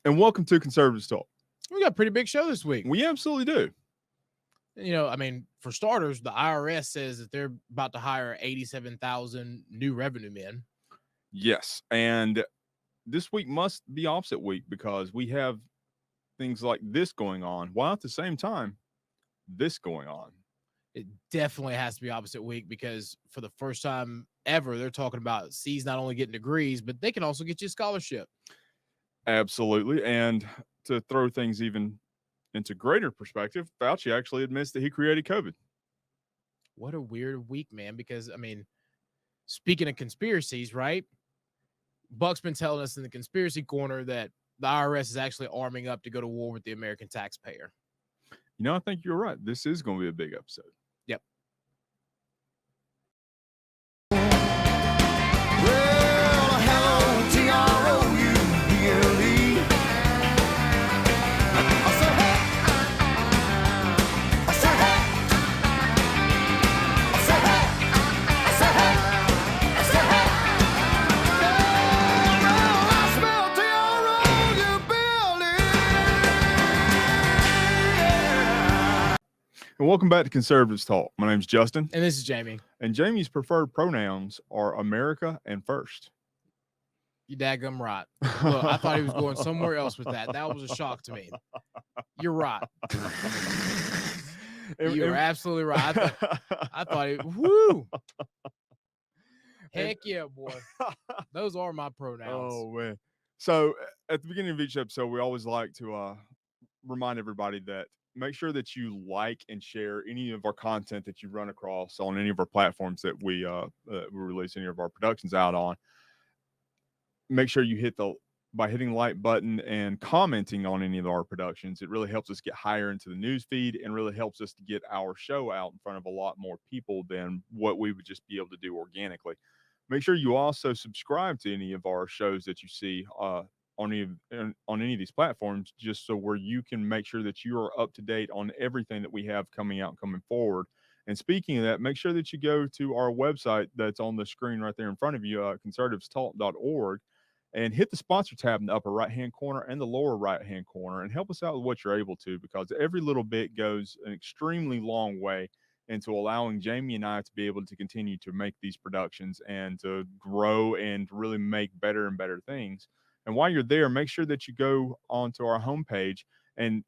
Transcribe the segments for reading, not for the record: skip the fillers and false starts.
and welcome to Conservatives Talk. We got a pretty big show this week. We absolutely do. You know, I mean, for starters, the IRS says that they're about to hire 87,000 new revenue men. Yes, and this week must be opposite week because we have things like this going on, while at the same time, this going on. It definitely has to be opposite week because for the first time ever, they're talking about C's not only getting degrees, but they can also get you a scholarship. Absolutely, and to throw things even into greater perspective, Fauci actually admits that he created COVID. What a weird week, man, because, I mean, speaking of conspiracies, right? Buck's been telling us in the conspiracy corner that the IRS is actually arming up to go to war with the American taxpayer. You know, I think you're right. This is going to be a big episode. Yep. Well, hello, T-R-O-U-B-L-E. I said, hey. I said, hey. I said, hey. I said, hey. I said, hey. Well, I smell T-R-O-U-B-L-E. And welcome back to Conservatives Talk. My name's Justin. And this is Jamie. And Jamie's preferred pronouns are America and first. You daggum right. Look, I thought he was going somewhere else with that. That was a shock to me. You're right. You're absolutely right. I thought it, woo. Heck yeah, boy. Those are my pronouns. Oh, man. So at the beginning of each episode, we always like to remind everybody that make sure that you like and share any of our content that you run across on any of our platforms that we release any of our productions out on. Make sure you by hitting the like button and commenting on any of our productions. It really helps us get higher into the news feed and really helps us to get our show out in front of a lot more people than what we would just be able to do organically. Make sure you also subscribe to any of our shows that you see on any of these platforms, just so where you can make sure that you are up to date on everything that we have coming out and coming forward. And speaking of that, make sure that you go to our website that's on the screen right there in front of you, conservativestalk.org, and hit the sponsor tab in the upper right-hand corner and the lower right-hand corner and help us out with what you're able to, because every little bit goes an extremely long way into allowing Jamie and I to be able to continue to make these productions and to grow and really make better and better things. And while you're there, make sure that you go onto our homepage and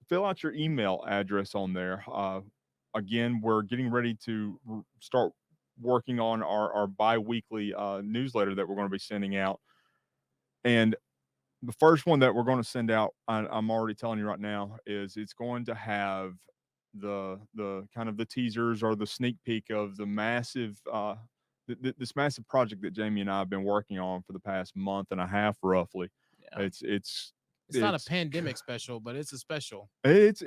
fill out your email address on there. Again, we're getting ready to start working on our bi-weekly newsletter that we're going to be sending out. And the first one that we're going to send out, I'm already telling you right now, is it's going to have the kind of the teasers or the sneak peek of the massive this massive project that Jamie and I have been working on for the past month and a half, roughly. Yeah. It's not a pandemic special, but it's a special. It's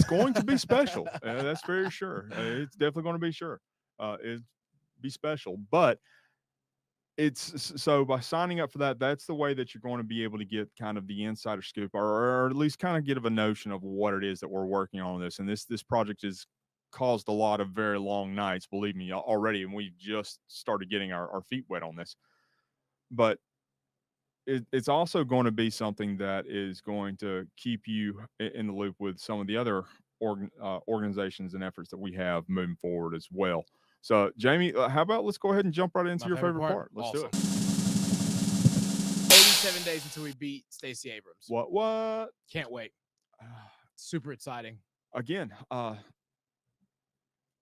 going to be special. That's very sure. It's definitely going to be sure. It'd be special, but it's so by signing up for that, that's the way that you're going to be able to get kind of the insider scoop, or at least kind of get a notion of what it is that we're working on this. And this project has caused a lot of very long nights, believe me, already, and we just started getting our feet wet on this. But it's also going to be something that is going to keep you in the loop with some of the other organizations and efforts that we have moving forward as well. So, Jamie, how about let's go ahead and jump right into your favorite part. Let's do it. 87 days until we beat Stacey Abrams. What? Can't wait. Super exciting. Again,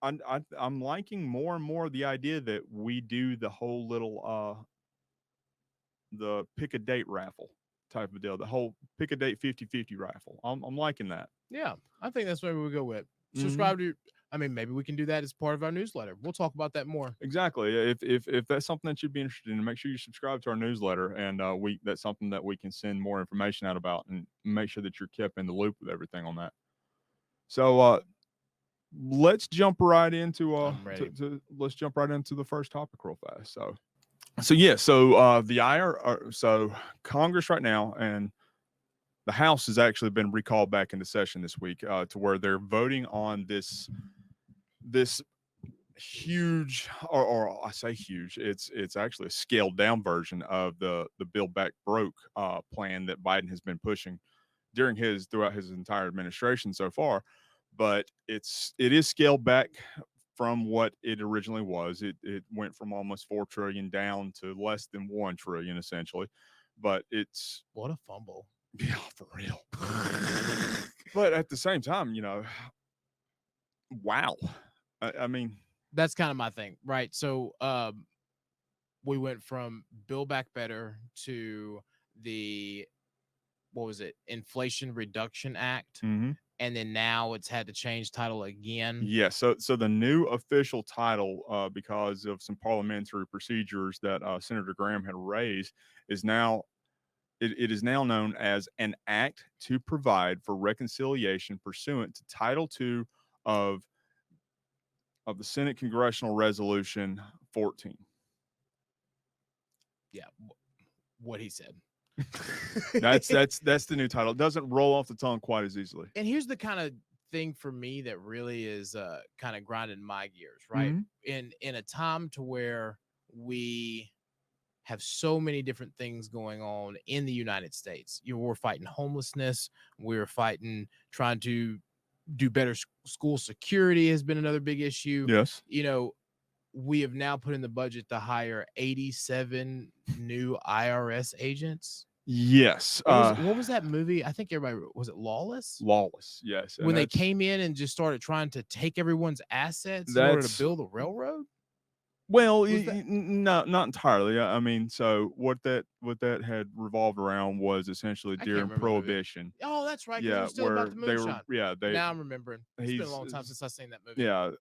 I'm liking more and more the idea that we do the whole little the pick a date raffle type of deal, the whole pick a date 50-50 raffle. I'm liking that. Yeah, I think that's where we go with. Subscribe to. I mean, maybe we can do that as part of our newsletter. We'll talk about that more. Exactly. If that's something that you'd be interested in, make sure you subscribe to our newsletter, and that's something that we can send more information out about, and make sure that you're kept in the loop with everything on that. So let's jump right into let's jump right into the first topic real fast. So the IRS, so Congress right now, and the House has actually been recalled back into session this week to where they're voting on this huge, or I say huge, it's actually a scaled down version of the Build Back Broke plan that Biden has been pushing throughout his entire administration so far. But it is scaled back from what it originally was. It went from almost 4 trillion down to less than 1 trillion essentially. But it's What a fumble. yeah, for real. But at the same time, wow. I mean, That's kind of my thing, right? So we went from Build Back Better to the what was it, Inflation Reduction Act, mhm. and then now it's had to change title again. Yeah, so the new official title, because of some parliamentary procedures that Senator Graham had raised, is now it is now known as an act to provide for reconciliation pursuant to Title II of the Senate Congressional Resolution 14. Yeah, what he said. That's the new title. It doesn't roll off the tongue quite as easily. And here's the kind of thing for me that really is kind of grinding my gears, right? Mhm. In a time to where we have so many different things going on in the United States. We're fighting homelessness. We're fighting trying to do better. School security has been another big issue. Yes. We have now put in the budget to hire 87 new IRS agents. Yes. What was that movie? I think everybody was it Lawless? Lawless. Yes. When they came in and just started trying to take everyone's assets in order to build a railroad. Well, Was that- not entirely. I mean, so what that had revolved around was essentially I can't during remember the movie. Prohibition. Oh, that's right. 'Cause it Yeah, was still where about the they were. moonshine. Yeah, Now I'm remembering. It's been a long time since I've seen that movie. Yeah,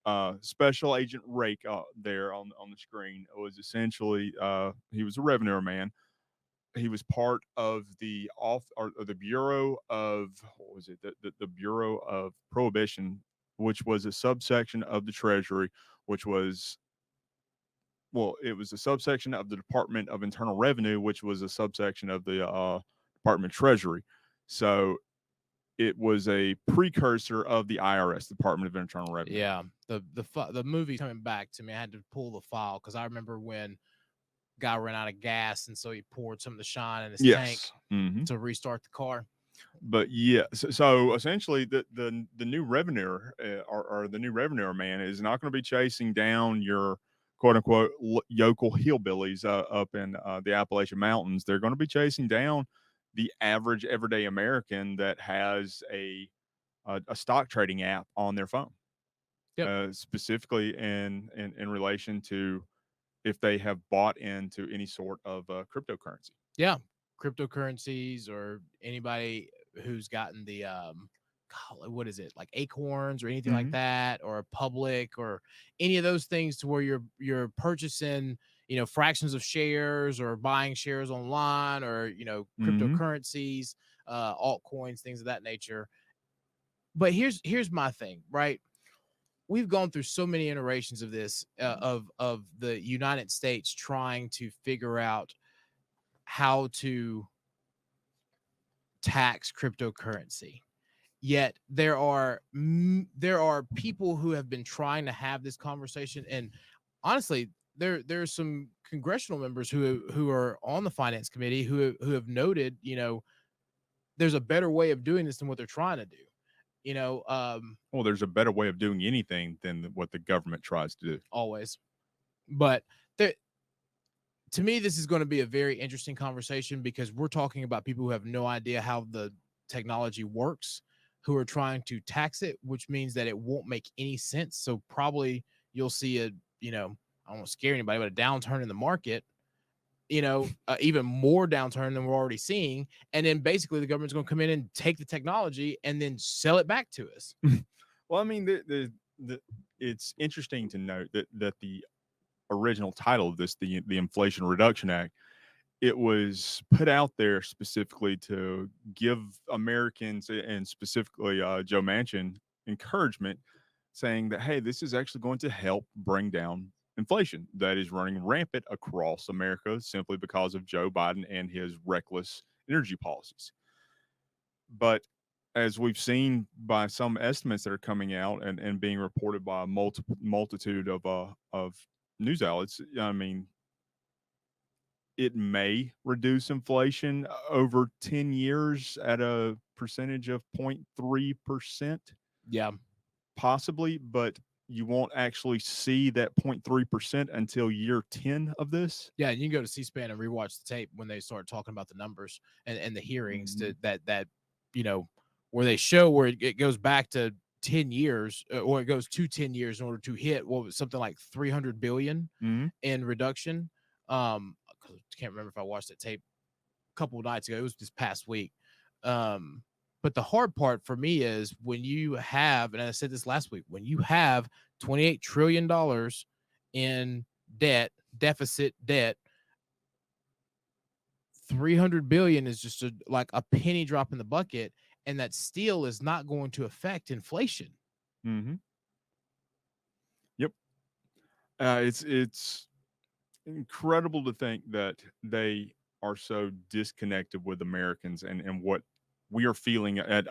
Special Agent Rake there on the screen was essentially he was a Revenooer man. He was part of the or the Bureau of what was it? The Bureau of Prohibition, which was a subsection of the Treasury, which was it was a subsection of the Department of Internal Revenue, which was a subsection of the Department of Treasury. So it was a precursor of the IRS, Department of Internal Revenue. Yeah, the movie coming back to me. I had to pull the file because I remember when guy ran out of gas, and so he poured some of the shine in his tank to restart the car. But yeah, so essentially, the new Revenooer or the new Revenooer man is not going to be chasing down your quote unquote yokel hillbillies up in the Appalachian Mountains. They're going to be chasing down the average everyday American that has a stock trading app on their phone, specifically in relation to if they have bought into any sort of cryptocurrency. Yeah, cryptocurrencies or anybody who's gotten the what is it, like Acorns or anything like that, or Public or any of those things to where you're purchasing fractions of shares or buying shares online or cryptocurrencies, altcoins, things of that nature. But here's my thing, right? We've gone through so many iterations of this of the United States trying to figure out how to tax cryptocurrency. Yet there are people who have been trying to have this conversation, and honestly, there's some congressional members who are on the finance committee who have noted, there's a better way of doing this than what they're trying to do. Well, there's a better way of doing anything than what the government tries to do. Always, but to me, this is going to be a very interesting conversation because we're talking about people who have no idea how the technology works, who are trying to tax it, which means that it won't make any sense. So probably you'll see I don't want to scare anybody, but a downturn in the market, even more downturn than we're already seeing. And then basically the government's going to come in and take the technology and then sell it back to us. Well, I mean, it's interesting to note that the original title of this, the Inflation Reduction Act, it was put out there specifically to give Americans and specifically Joe Manchin encouragement, saying that, hey, this is actually going to help bring down inflation that is running rampant across America simply because of Joe Biden and his reckless energy policies. But as we've seen by some estimates that are coming out and being reported by a multitude of news outlets, I mean, it may reduce inflation over 10 years at a percentage of 0.3%, Yeah. possibly, but you won't actually see that 0.3% until year 10 of this. Yeah, you can go to C-SPAN and rewatch the tape when they start talking about the numbers and the hearings Mhm. that you know, where they show where it goes back to 10 years or it goes to 10 years in order to hit what was something like 300 billion Mhm. in reduction. I can't remember if I watched that tape a couple of nights ago. It was this past week. But the hard part for me is when you have, and I said this last week, when you have $28 trillion in deficit debt, 300 billion is just like a penny drop in the bucket, and that still is not going to affect inflation. Mhm. Yep. It's incredible to think that they are so disconnected with Americans and what we are feeling at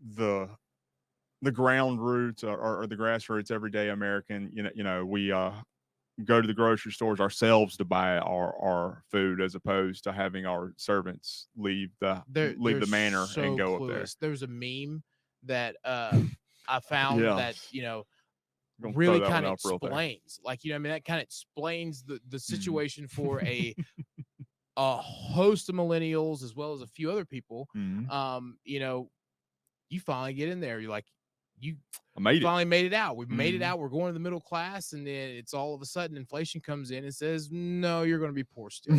the the ground roots or the grassroots everyday American. We go to the grocery stores ourselves to buy our food as opposed to having our servants leave They're the manor and so go up there. clueless. There's a meme that I found Yeah, that, gonna throw really that one kind of up real there. explains, like, I mean, that kind of explains the Mhm. situation for a host of millennials as well as a few other people. Mhm. You finally get in there. You're like, you I made it. finally made it out. We've made it Mhm. out. We're going to the middle class, and then it's all of a sudden inflation comes in and says, no, you're going to be poor still,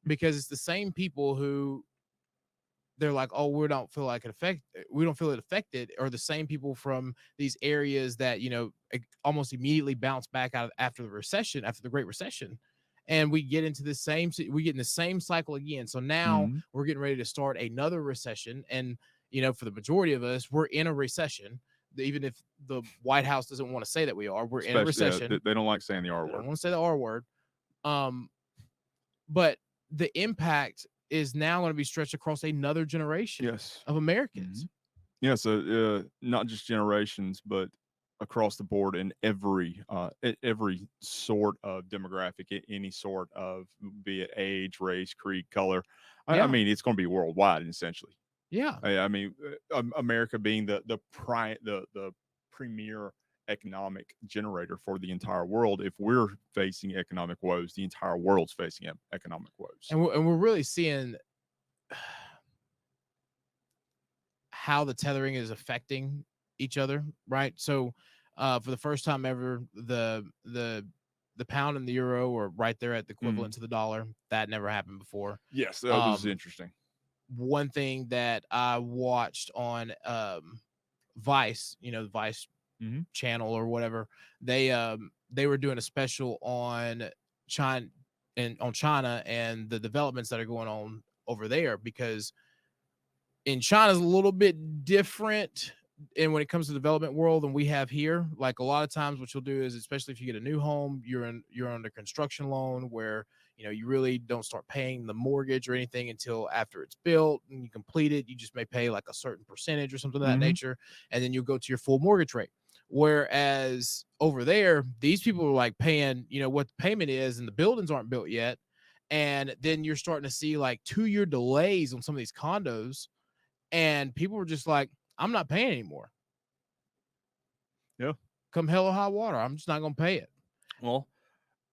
because it's the same people who they're like, oh, we don't feel it affected, or the same people from these areas that almost immediately bounce back out after the Great Recession, and we get into we get in the same cycle again. So now Mhm. we're getting ready to start another recession, and for the majority of us, we're in a recession. Even if the White House doesn't want to say that we're in a Especially, yeah, recession. they don't like saying the R They don't word. want to say the R word. Um, but the impact is now going to be stretched across another generation Yes. of Americans. Mhm. Yeah, so not just generations, but across the board in every sort of demographic, any sort of, be it age, race, creed, color. I Yeah. mean, it's going to be worldwide, essentially. Yeah. I mean, America being the premier economic generator for the entire world. If we're facing economic woes, the entire world's facing economic woes. And we're really seeing how the tethering is affecting each other, right? So for the first time ever, the pound and the euro are right there at the equivalent Mhm. to the dollar. That never happened before. Yes, that was Um, interesting. One thing that I watched on Vice, the Vice Mhm. channel or whatever, they were doing a special on China China and the developments that are going on over there, because in China's a little bit different. And when it comes to the development world than we have here, like a lot of times what you'll do is, especially if you get a new home, you're under construction loan where you really don't start paying the mortgage or anything until after it's built and you complete it. You just may pay like a certain percentage or something of that Mhm. nature, and then you'll go to your full mortgage rate. Whereas over there, these people are like paying, what the payment is, and the buildings aren't built yet. And then you're starting to see like 2-year delays on some of these condos, and people were just like, I'm not paying anymore. Yeah. Come hell or high water, I'm just not going to pay it. Well.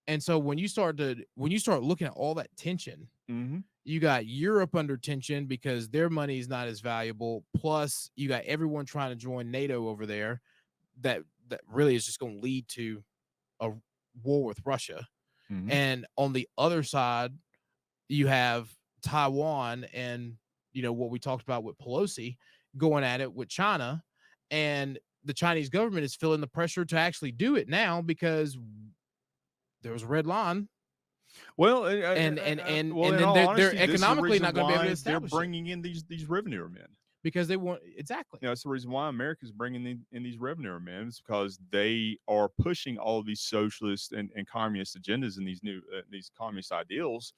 And so when you start looking at all that tension, Mhm. you got Europe under tension because their money is not as valuable. Plus, you got everyone trying to join NATO over there. That really is just going to lead to a war with Russia. Mhm. And on the other side, you have Taiwan and what we talked about with Pelosi going at it with China, and the Chinese government is feeling the pressure to actually do it now because there was a red line, Well, well, and in then all they're honesty, this is the economically reason not going to be able to why they're establish it bringing in these revenue men. because they want exactly. That's the reason why America's bringing in these revenue men, is because they are pushing all of these socialist and communist agendas and these communist ideals,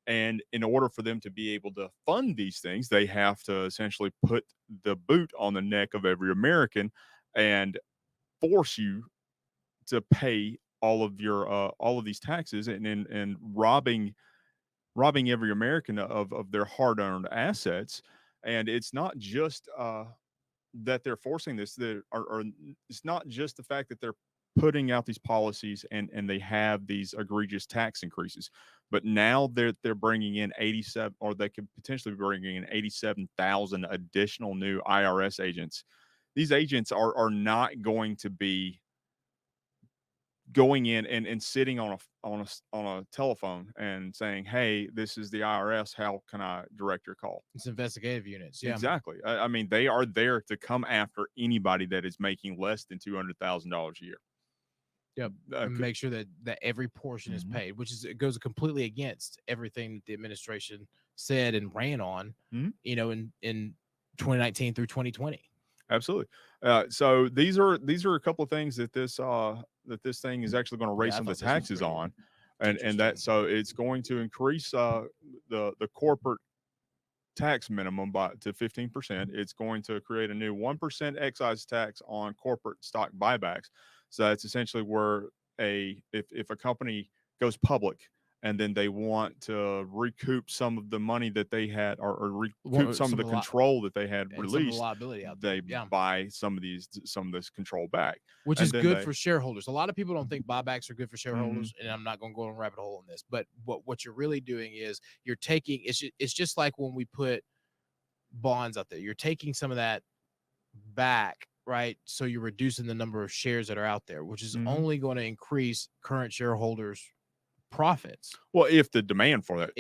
And in order for them to be able to fund these things, they have to essentially put the boot on the neck of every American and force you to pay all of these taxes, and robbing every American of their hard-earned assets. And it's not just that they're forcing this, or it's not just the fact that they're putting out these policies and they have these egregious tax increases, but now they're bringing in 87, or they could potentially be bringing in 87,000 additional new IRS agents. These agents are not going to be going in and sitting on a telephone and saying, "Hey, this is the IRS. How can I direct your call?" It's investigative units. Yeah. Exactly. I mean, they are there to come after anybody that is making less than $200,000 a year. Yep. And make sure that every portion is paid, which is, it goes completely against everything that the administration said and ran on, you know, in 2019 through 2020. Absolutely. So these are a couple of things that this thing is actually going to raise some of the taxes on, and that, so it's going to increase the corporate tax minimum to 15%. It's going to create a new 1% excise tax on corporate stock buybacks. So that's essentially where if a company goes public and then they want to recoup some of the money that they had, or recoup some of the control that they had released, liability out they there. buy some of this control back, which is good for shareholders. A lot of people don't think buybacks are good for shareholders, and I'm not going to go on a rabbit hole on this, but what you're really doing is you're taking, it's just like when we put bonds out there, you're taking some of that back, right? So you're reducing the number of shares that are out there, which is only going to increase current shareholders' profits. Well, if the demand for that,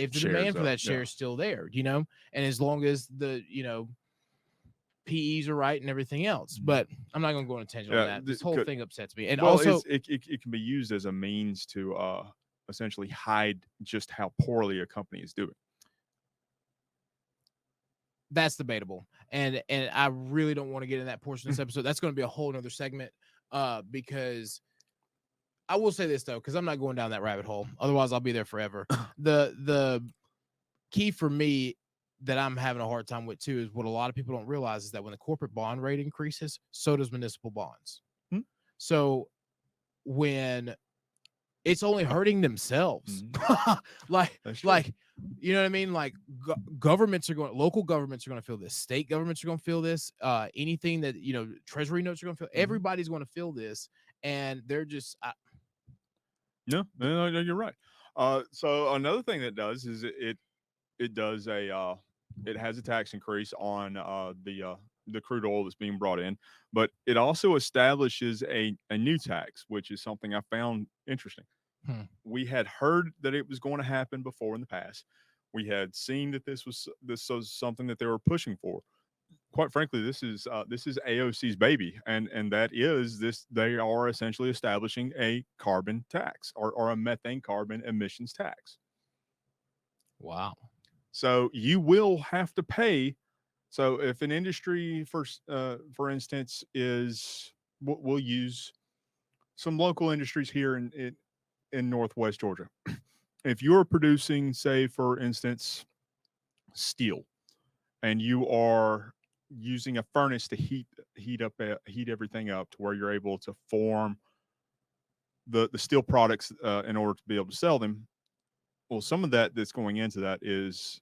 share is still there, you know, and as long as the, you know, PEs are right and everything else. But I'm not going to go on a tangent on that. This whole thing upsets me. And also, it can be used as a means to essentially hide just how poorly a company is doing. That's debatable, and I really don't want to get in that portion of this episode. That's going to be a whole nother segment, because I will say this though, because I'm not going down that rabbit hole. Otherwise, I'll be there forever. The key for me that I'm having a hard time with too is what a lot of people don't realize is that when the corporate bond rate increases, so does municipal bonds. So when it's only hurting themselves, like you know what I mean? Like local governments are going to feel this, state governments are going to feel this, anything that, you know, treasury notes are going to feel, everybody's going to feel this, and they're just no, you're right. So another thing that does is it does it has a tax increase on the crude oil that's being brought in, but it also establishes a new tax, which is something I found interesting. We had heard that it was going to happen before in the past. We had seen that this was something that they were pushing for. Quite frankly, this is AOC's baby, and that is this. They are essentially establishing a carbon tax, or a methane carbon emissions tax. Wow. So you will have to pay. So if an industry, for instance, we'll use some local industries here in Northwest Georgia. If you're producing, say, for instance, steel, and you are using a furnace to heat everything up to where you're able to form the steel products in order to be able to sell them. Well, some of that's going into that is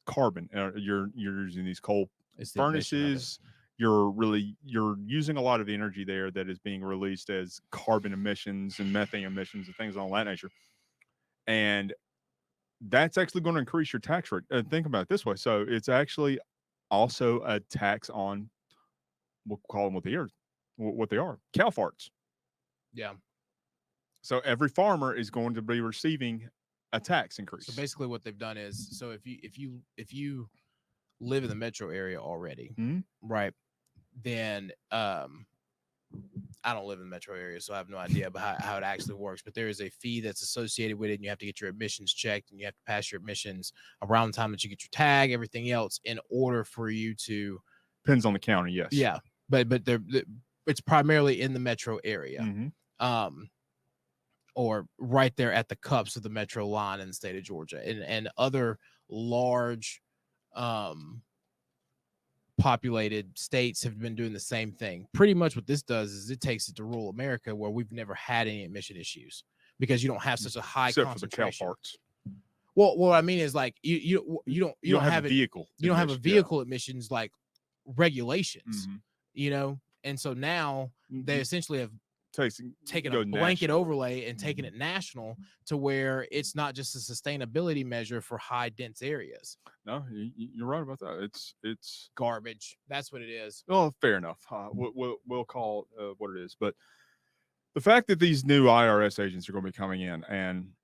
carbon. You're using these coal furnaces. You're using a lot of the energy there that is being released as carbon emissions and methane emissions and things of that nature. And that's actually going to increase your tax rate. Think about it this way. So it's actually also a tax on, we'll call them what they are, cow farts. Yeah. So every farmer is going to be receiving a tax increase. So basically what they've done is, so if you live in the metro area already, right, then I don't live in the metro area, so I have no idea about how it actually works, but there is a fee that's associated with it, and you have to get your emissions checked, and you have to pass your emissions around the time that you get your tag, everything else, in order for you to. Depends on the county, yes. Yeah, but it's primarily in the metro area. or right there at the cups of the metro line in the state of Georgia, and other large populated states have been doing the same thing. Pretty much what this does is it takes it to rural America where we've never had any admission issues because you don't have such a high except for the cow concentration. parts. Well, what I mean is like you don't have a it. vehicle. You don't have a admission, yeah. vehicle admissions like regulations, Mhm. you know, and so now they Mhm. essentially have taken Go a blanket national. overlay and taken Mhm. it national to where it's not just a sustainability measure for high dense areas. No, you're right about that. It's Garbage. That's what it is. oh, fair enough. We'll call it what it is. But the fact that these new IRS agents are going to be coming in and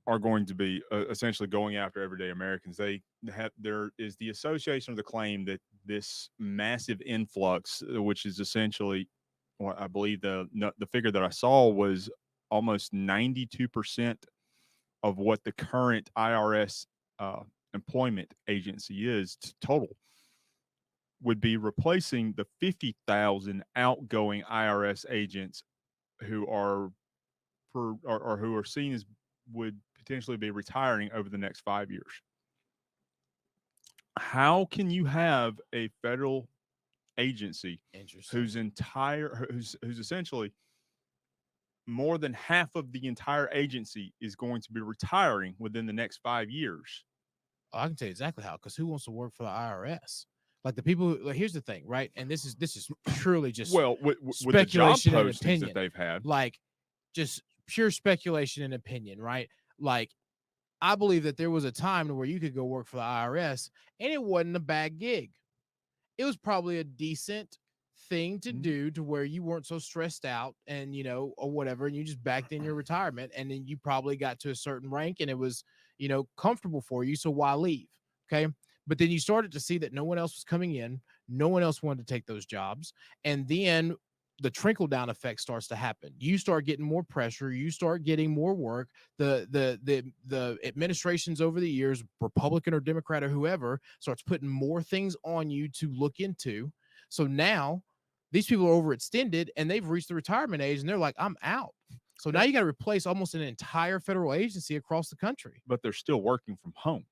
are going to be essentially going after everyday Americans, there is the association of the claim that this massive influx, which is essentially, well, I believe the figure that I saw was almost 92% of what the current IRS employment agency is total, would be replacing the 50,000 outgoing IRS agents who are or who are seen as would potentially be retiring over the next 5 years. How can you have a federal agency Interesting. who's essentially more than half of the entire agency is going to be retiring within the next 5 years? Oh, I can tell you exactly how, because who wants to work for the IRS? Like the people. Like, here's the thing, right? And this is purely just Well, with the job speculation and postings opinion. that they've had, Like just pure speculation and opinion, right? Like I believe that there was a time where you could go work for the IRS and it wasn't a bad gig. It was probably a decent thing to Mhm. do to where you weren't so stressed out and or whatever, and you just backed in your retirement, and then you probably got to a certain rank and it was comfortable for you, so why leave? Okay. But then you started to see that no one else was coming in, no one else wanted to take those jobs, and then the trickle down effect starts to happen. You start getting more pressure, you start getting more work. The administrations over the years, Republican or Democrat or whoever, starts putting more things on you to look into. So now these people are overextended and they've reached the retirement age and they're like, I'm out. So now you got to replace almost an entire federal agency across the country, but they're still working from home.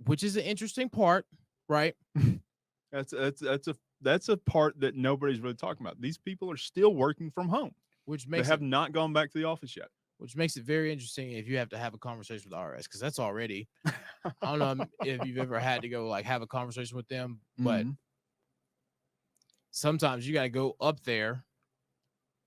which is an interesting part, right? That's a part that nobody's really talking about. These people are still working from home. Which They makes have it not gone back to the office yet. which makes it very interesting if you have to have a conversation with the IRS, because that's already, I don't know if you've ever had to go like have a conversation with them, but Mhm. sometimes you got to go up there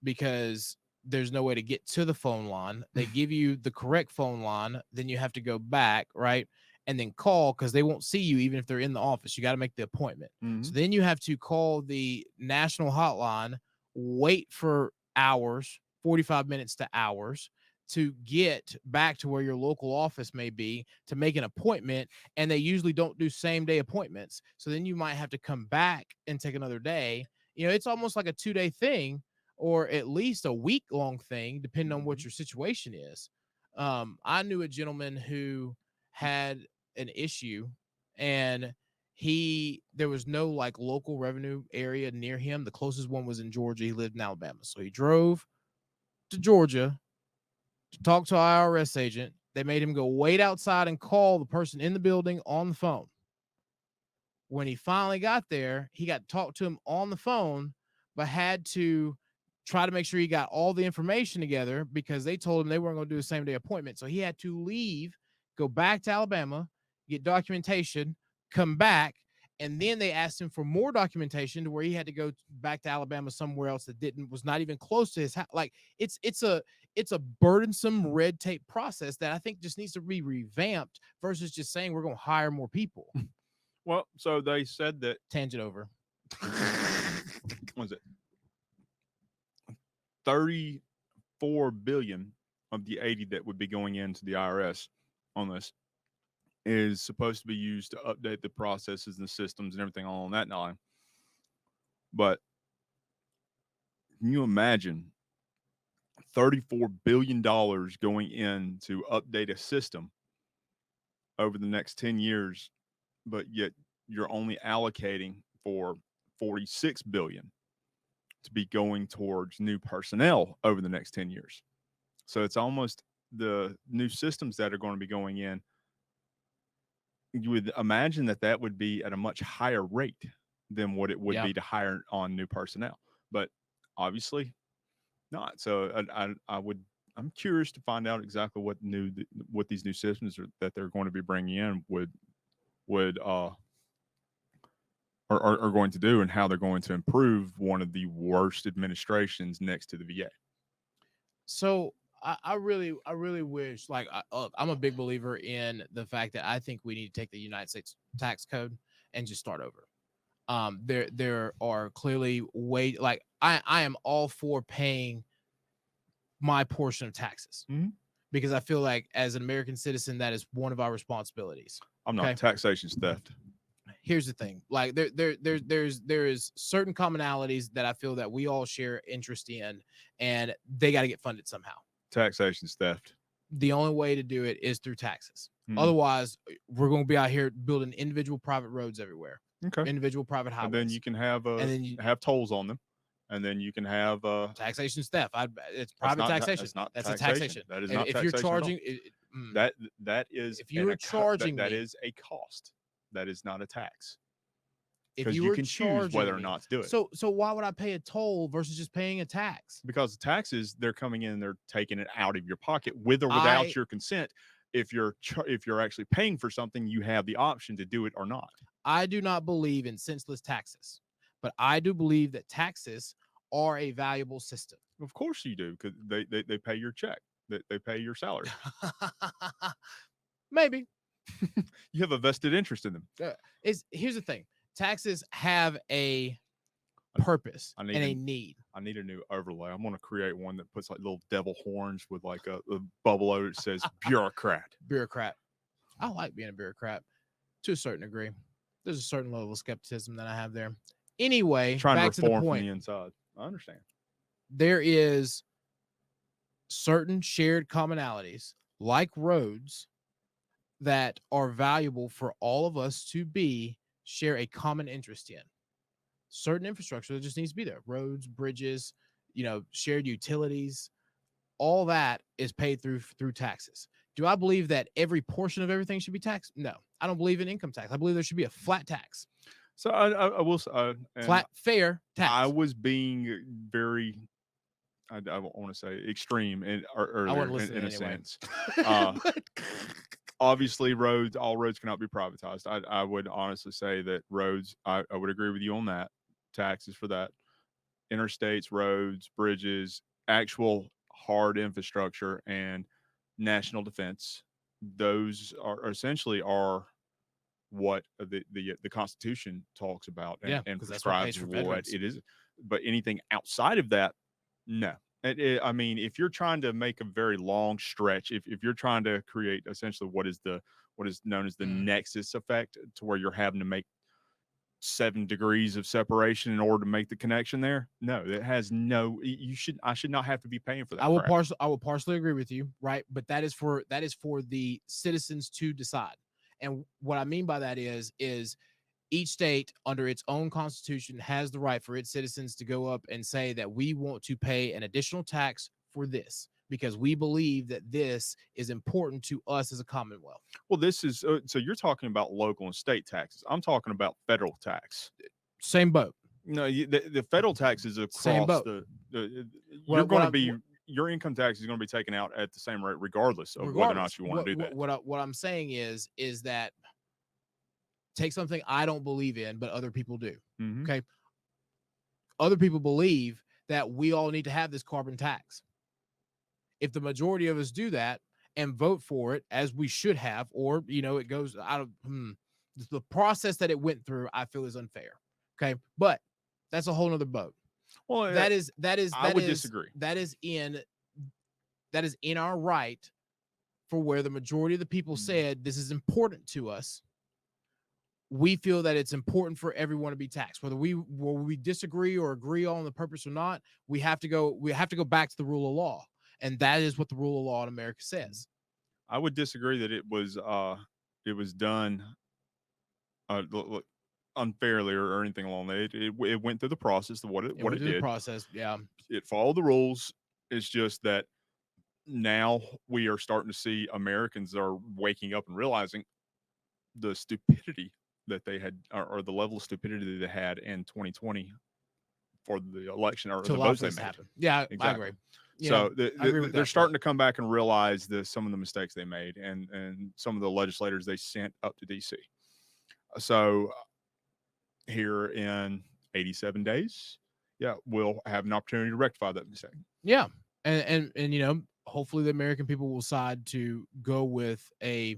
because there's no way to get to the phone line. They give you the correct phone line, then you have to go back, right? And then call because they won't see you even if they're in the office. You got to make the appointment. Mhm. So then you have to call the national hotline, wait for hours, 45 minutes to hours, to get back to where your local office may be to make an appointment. And they usually don't do same day appointments. So then you might have to come back and take another day. It's almost like a 2-day thing, or at least a week-long thing, depending on what your situation is. I knew a gentleman who had an issue, and there was no like local revenue area near him. The closest one was in Georgia. He lived in Alabama. So he drove to Georgia to talk to an IRS agent. They made him go wait outside and call the person in the building on the phone. When he finally got there, he got to talk to him on the phone, but had to try to make sure he got all the information together because they told him they weren't going to do a same day appointment. So he had to leave, go back to Alabama, get documentation, come back, and then they asked him for more documentation to where he had to go back to Alabama somewhere else that was not even close to his house. Like it's a burdensome red tape process that I think just needs to be revamped versus just saying we're going to hire more people. Well, so they said that Tangent over. what was it 34 billion of the 80 that would be going into the IRS on this is supposed to be used to update the processes and the systems and everything along that line. But can you imagine $34 billion going in to update a system over the next 10 years, but yet you're only allocating for 46 billion to be going towards new personnel over the next 10 years. So it's almost the new systems that are going to be going in. You would imagine that that would be at a much higher rate than what it would Yeah. be to hire on new personnel, but obviously not. So I'm curious to find out exactly what these new systems that they're going to be bringing in would are going to do, and how they're going to improve one of the worst administrations next to the VA. So I really wish, like, I'm a big believer in the fact that I think we need to take the United States tax code and just start over. There are clearly like I am all for paying my portion of taxes, because I feel like as an American citizen, that is one of our responsibilities. I'm not. Okay. Taxation's theft. Here's the thing, like there is certain commonalities that I feel that we all share interest in, and they got to get funded somehow. Taxation's theft. The only way to do it is through taxes. Mhm. Otherwise, we're going to be out here building individual private roads everywhere, Okay. individual private highways. And then you can have have tolls on them, and then you can have taxation's theft. It's private taxation. That's a taxation. That is And not if taxation you're at all. charging that is, if you were charging that me- is a cost. That is not a tax, if because you you were can choose whether or charging not to do it. So why would I pay a toll versus just paying a tax? Because the taxes, they're coming in, they're taking it out of your pocket with or without your consent. If you're actually paying for something, you have the option to do it or not. I do not believe in senseless taxes, but I do believe that taxes are a valuable system. Of course you do, because they pay your check, they pay your salary. Maybe. You have a vested interest in them. Here's the thing. Taxes have a purpose and a need. I need a new overlay. I'm going to create one that puts like little devil horns with like a bubble over it that says bureaucrat. Bureaucrat. I like being a bureaucrat to a certain degree. There's a certain level of skepticism that I have there. Anyway, Trying back to to the reform point. from the inside. I understand. There is certain shared commonalities like roads that are valuable for all of us to share a common interest in. Certain infrastructure that just needs to be there. Roads, bridges, shared utilities, all that is paid through taxes. Do I believe that every portion of everything should be taxed? No, I don't believe in income tax. I believe there should be a flat tax. So I will Flat, fair tax. I was being very, I want to say extreme earlier in a sense. Obviously, all roads cannot be privatized. I would honestly say that roads, I would agree with you on that. Taxes for that. Interstates, roads, bridges, actual hard infrastructure, and national defense. Those are essentially what the Constitution talks about and prescribes what it is. But anything outside of that, no. I mean, if you're trying to make a very long stretch, if you're trying to create essentially what is known as the nexus effect, to where you're having to make 7 degrees of separation in order to make the connection there, no, it has no. I should not have to be paying for that. I will partially agree with you, right? But that is for the citizens to decide. And what I mean by that is each state under its own constitution has the right for its citizens to go up and say that we want to pay an additional tax for this because we believe that this is important to us as a commonwealth. Well, this is so you're talking about local and state taxes. I'm talking about federal tax. Same boat. No, the federal tax is across Same boat. You're going to be your income tax is going to be taken out at the same rate regardless of whether or not you want to do that. What I'm saying is that take something I don't believe in, but other people do. Mm-hmm. Okay. Other people believe that we all need to have this carbon tax. If the majority of us do that and vote for it as we should have, or, it goes out of the process that it went through, I feel is unfair. Okay. But that's a whole nother boat. Well, I would disagree. That is in our right for where the majority of the people said this is important to us. We feel that it's important for everyone to be taxed, whether we disagree or agree on the purpose or not. We have to go back to the rule of law, and that is what the rule of law in America says. I would disagree that it was done. Look, unfairly or anything along that. It went through the process of what it went through the did. process. Yeah. It followed the rules. It's just that now we are starting to see Americans are waking up and realizing the stupidity that they had, or the level of stupidity that they had in 2020 for the election or To the allow votes they this to made. happen. Yeah, I Exactly. agree. You So know, I agree with they're that starting point. to come back and realize some of the mistakes they made, and some of the legislators they sent up to DC. So here in 87 days, yeah, we'll have an opportunity to rectify that mistake. Yeah. And you know, hopefully the American people will decide to go with a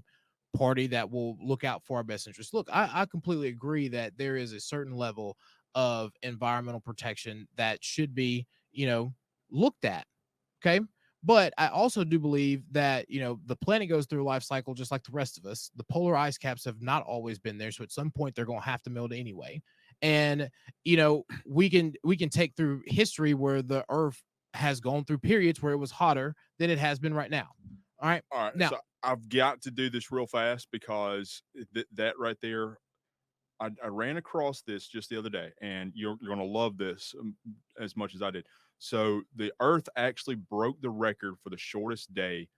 party that will look out for our best interests. Look, I completely agree that there is a certain level of environmental protection that should be, you know, looked at. Okay. But I also do believe that, you know, the planet goes through a life cycle just like the rest of us. The polar ice caps have not always been there. So at some point they're going to have to melt anyway. And, you know, we can take through history where the earth has gone through periods where it was hotter than it has been right now. All right. All right, Now, so I've got to do this real fast because that right there, I ran across this just the other day, and you're going to love this as much as I did. So the Earth actually broke the record for the shortest day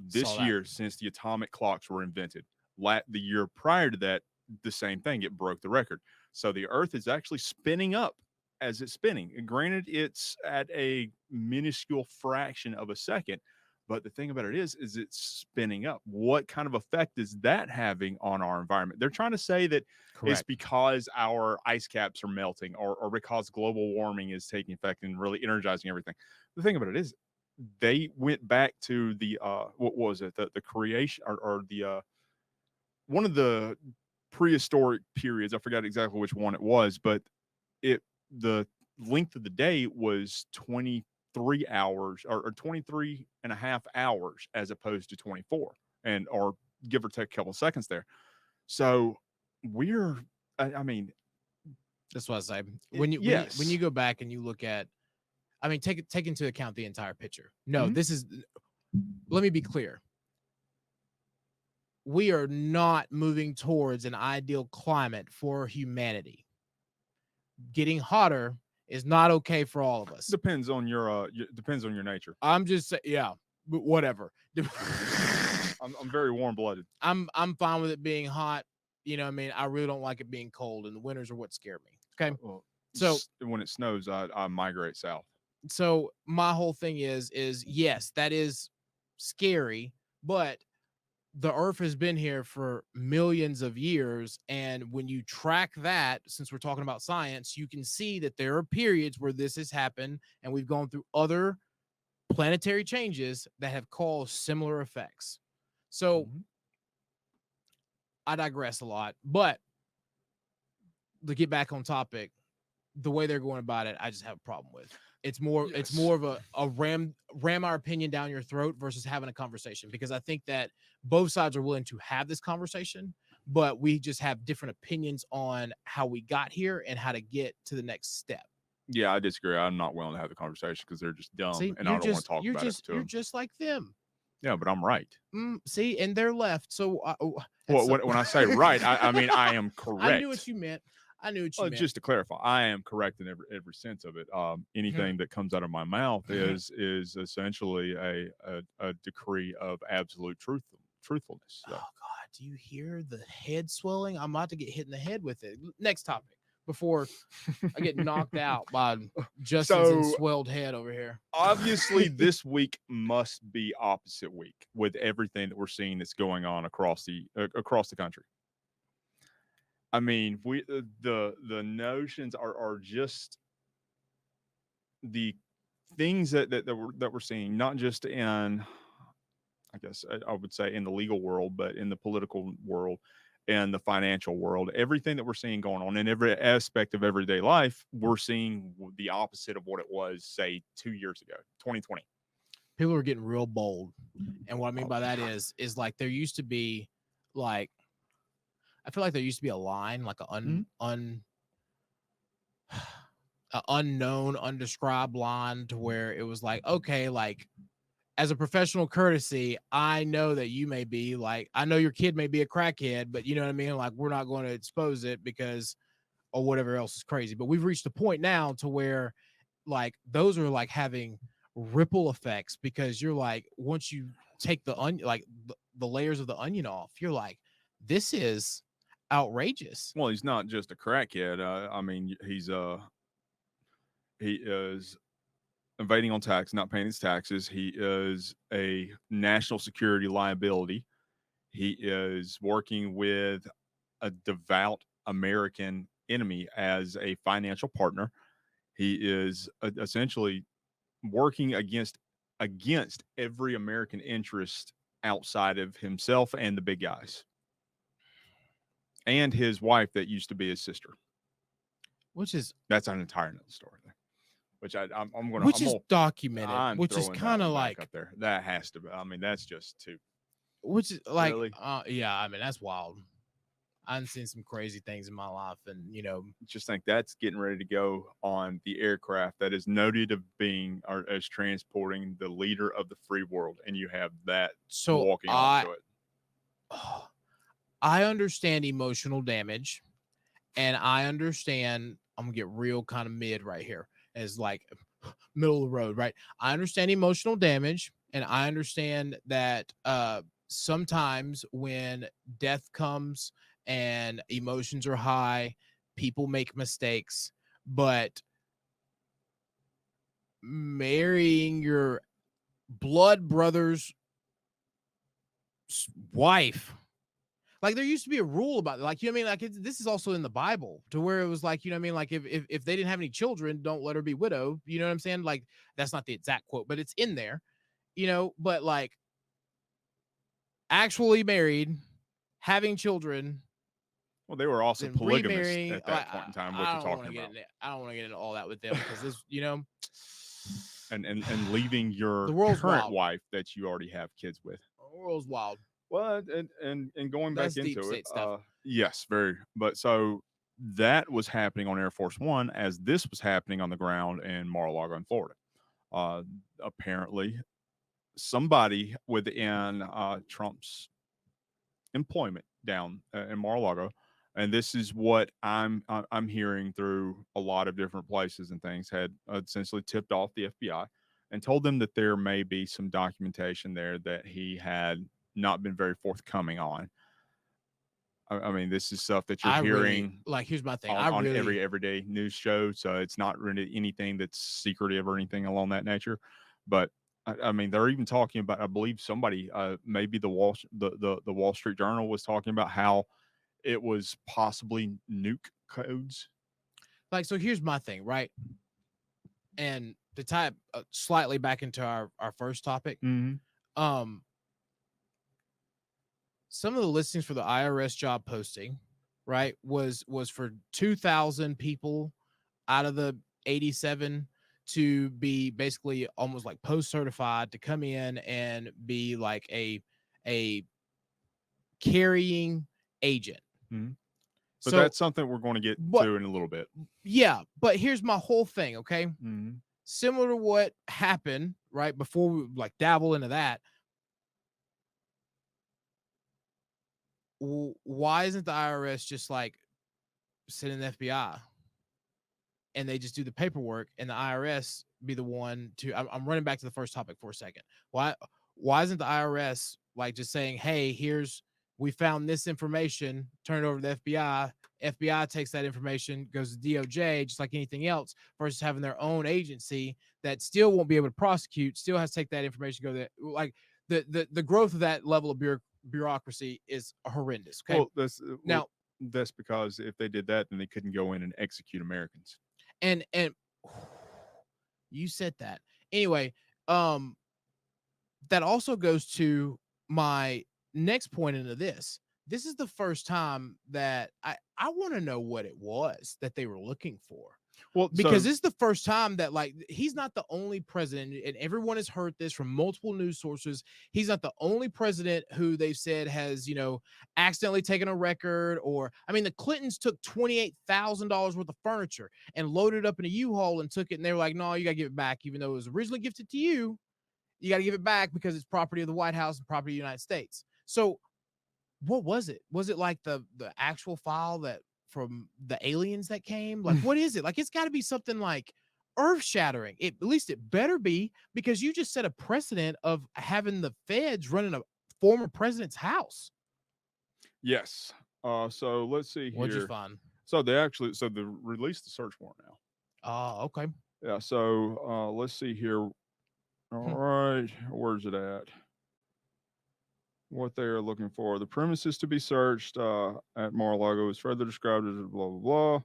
this Saw that. year since the atomic clocks were invented. The year prior to that, the same thing, it broke the record. So the Earth is actually spinning up as it's spinning. And granted, it's at a minuscule fraction of a second, but the thing about it is it's spinning up. What kind of effect is that having on our environment? They're trying to say that it's correct. because our ice caps are melting, or because global warming is taking effect and really energizing everything. The thing about it is they went back to the what was it, the creation, or the one of the prehistoric periods. I forgot exactly which one it was, but the length of the day was 23 hours, or 23 and a half hours, as opposed to 24, and or give or take a couple of seconds there. So we're, I mean, That's what I say. When you yes. when you go back and you look at, I mean, take into account the entire picture. No, Mhm. this is, let me be clear. We are not moving towards an ideal climate for humanity. Getting hotter is not okay for all of us. Depends on your depends on your nature. I'm just saying, yeah, but whatever. I'm very warm blooded. I'm fine with it being hot. You know, what I mean, I really don't like it being cold, and the winters are what scare me. Okay. Well, So when it snows, I migrate south. so my whole thing is yes, that is scary, but the earth has been here for millions of years, and when you track that, since we're talking about science, you can see that there are periods where this has happened, and we've gone through other planetary changes that have caused similar effects. So I digress a lot, but to get back on topic, the way they're going about it, I just have a problem with. It's more of a ram our opinion down your throat versus having a conversation, because I think that both sides are willing to have this conversation, but we just have different opinions on how we got here and how to get to the next step. Yeah, I disagree. I'm not willing to have the conversation because they're just dumb, See, and I don't want to talk about it to you're them. just like them. Yeah, but I'm right. See, and they're left. So, Well, when I say right, I mean I am correct. I knew what you meant. Well, just to clarify, I am correct in every sense of it. Anything that comes out of my mouth is essentially a decree of absolute truthfulness. So. Oh God, do you hear the head swelling? I'm about to get hit in the head with it. Next topic before I get knocked out by Justin's swelled head over here. Obviously, this week must be opposite week with everything that we're seeing that's going on across the country. I mean, the notions are just the things that we're seeing, not just in, I guess I would say, in the legal world, but in the political world and the financial world. Everything that we're seeing going on in every aspect of everyday life, we're seeing the opposite of what it was, say, 2 years ago, 2020. People are getting real bold, and what I mean by that is like there used to be, like, I feel like there used to be a line, like an unknown, undescribed line, to where it was like, okay, like, as a professional courtesy, I know that you may be like, I know your kid may be a crackhead, but you know what I mean? Like, we're not going to expose it because or whatever else is crazy. But we've reached a point now to where like those are like having ripple effects, because you're like, once you take the onion, like the layers of the onion off, you're like, this is outrageous. Well, he's not just a crackhead. I mean, he is evading on tax, not paying his taxes. He is a national security liability. He is working with a devout American enemy as a financial partner. He is essentially working against every American interest outside of himself and the big guys, and his wife that used to be his sister. Which is That's an entire another story there. Which which is documented, I'm which is throwing that kind of one back like, up there. That has to be. I mean, that's just too. which is like, Really? yeah, I mean, that's wild. I've seen some crazy things in my life, and Just think that's getting ready to go on the aircraft that is noted of being or as transporting the leader of the free world, and you have that so walking onto it. I understand emotional damage, and I understand, I'm gonna get real kind of mid right here, as like middle of the road, right? I understand emotional damage, and I understand that sometimes when death comes and emotions are high, people make mistakes, but marrying your blood brother's wife, like there used to be a rule about it, like, you know what I mean, like this is also in the Bible, to where it was like, you know what I mean, like if they didn't have any children, don't let her be widowed, you know what I'm saying? Like that's not the exact quote, but it's in there, but like actually married, having children, Well, they were also then polygamous remarrying, at that point in time. What I you're don't want to talking get about, into, I don't want to get into all that with them, because this, and leaving your the world's current wild. wife that you already have kids with. The world's wild. Well, and going That's back deep into it, state stuff. yes, very. But so that was happening on Air Force One as this was happening on the ground in Mar-a-Lago in Florida. Apparently, somebody within Trump's employment down in Mar-a-Lago, and this is what I'm hearing through a lot of different places and things, had essentially tipped off the FBI and told them that there may be some documentation there that he had not been very forthcoming on. I mean, this is stuff that you're hearing like, here's my thing. on every everyday news show, so it's not really anything that's secretive or anything along that nature. But I mean, they're even talking about. I believe somebody, maybe the Wall Street Journal was talking about how it was possibly nuke codes. Like, so here's my thing, right? And to tie it slightly back into our first topic, some of the listings for the IRS job posting, right, was for 2,000 people out of the 87 to be basically almost like post certified to come in and be like a carrying agent. But So that's something we're going to get to in a little bit. yeah, but here's my whole thing, okay? Mm-hmm. Similar to what happened right before we like dabble into that. Why isn't the IRS just like sending the FBI and they just do the paperwork, and the IRS be the one to? I'm running back to the first topic for a second. Why isn't the IRS like just saying, hey, we found this information, turn it over to the FBI. FBI takes that information, goes to DOJ, just like anything else, versus having their own agency that still won't be able to prosecute, still has to take that information, go there. Like the growth of that level of bureaucracy is horrendous. Okay. Well, that's because if they did that, then they couldn't go in and execute Americans. And you said that. Anyway, that also goes to my next point into this. This is the first time that I want to know what it was that they were looking for. Well, because this is the first time that, like, he's not the only president, and everyone has heard this from multiple news sources. He's not the only president who they've said has, accidentally taken a record, or, I mean, the Clintons took $28,000 worth of furniture and loaded it up in a U-Haul and took it, and they were like, no, you got to give it back, even though it was originally gifted to you. You got to give it back because it's property of the White House and property of the United States. So what was it? Was it like the actual file that from the aliens that came? Like, what is it? Like, it's got to be something like earth shattering. At least it better be, because you just set a precedent of having the feds running a former president's house. Yes. So let's see What'd you here. find? So they released the search warrant now. Oh, okay. Yeah. So let's see here. All right, where's it at? What they are looking for. The premises to be searched at Mar-a-Lago is further described as blah blah blah.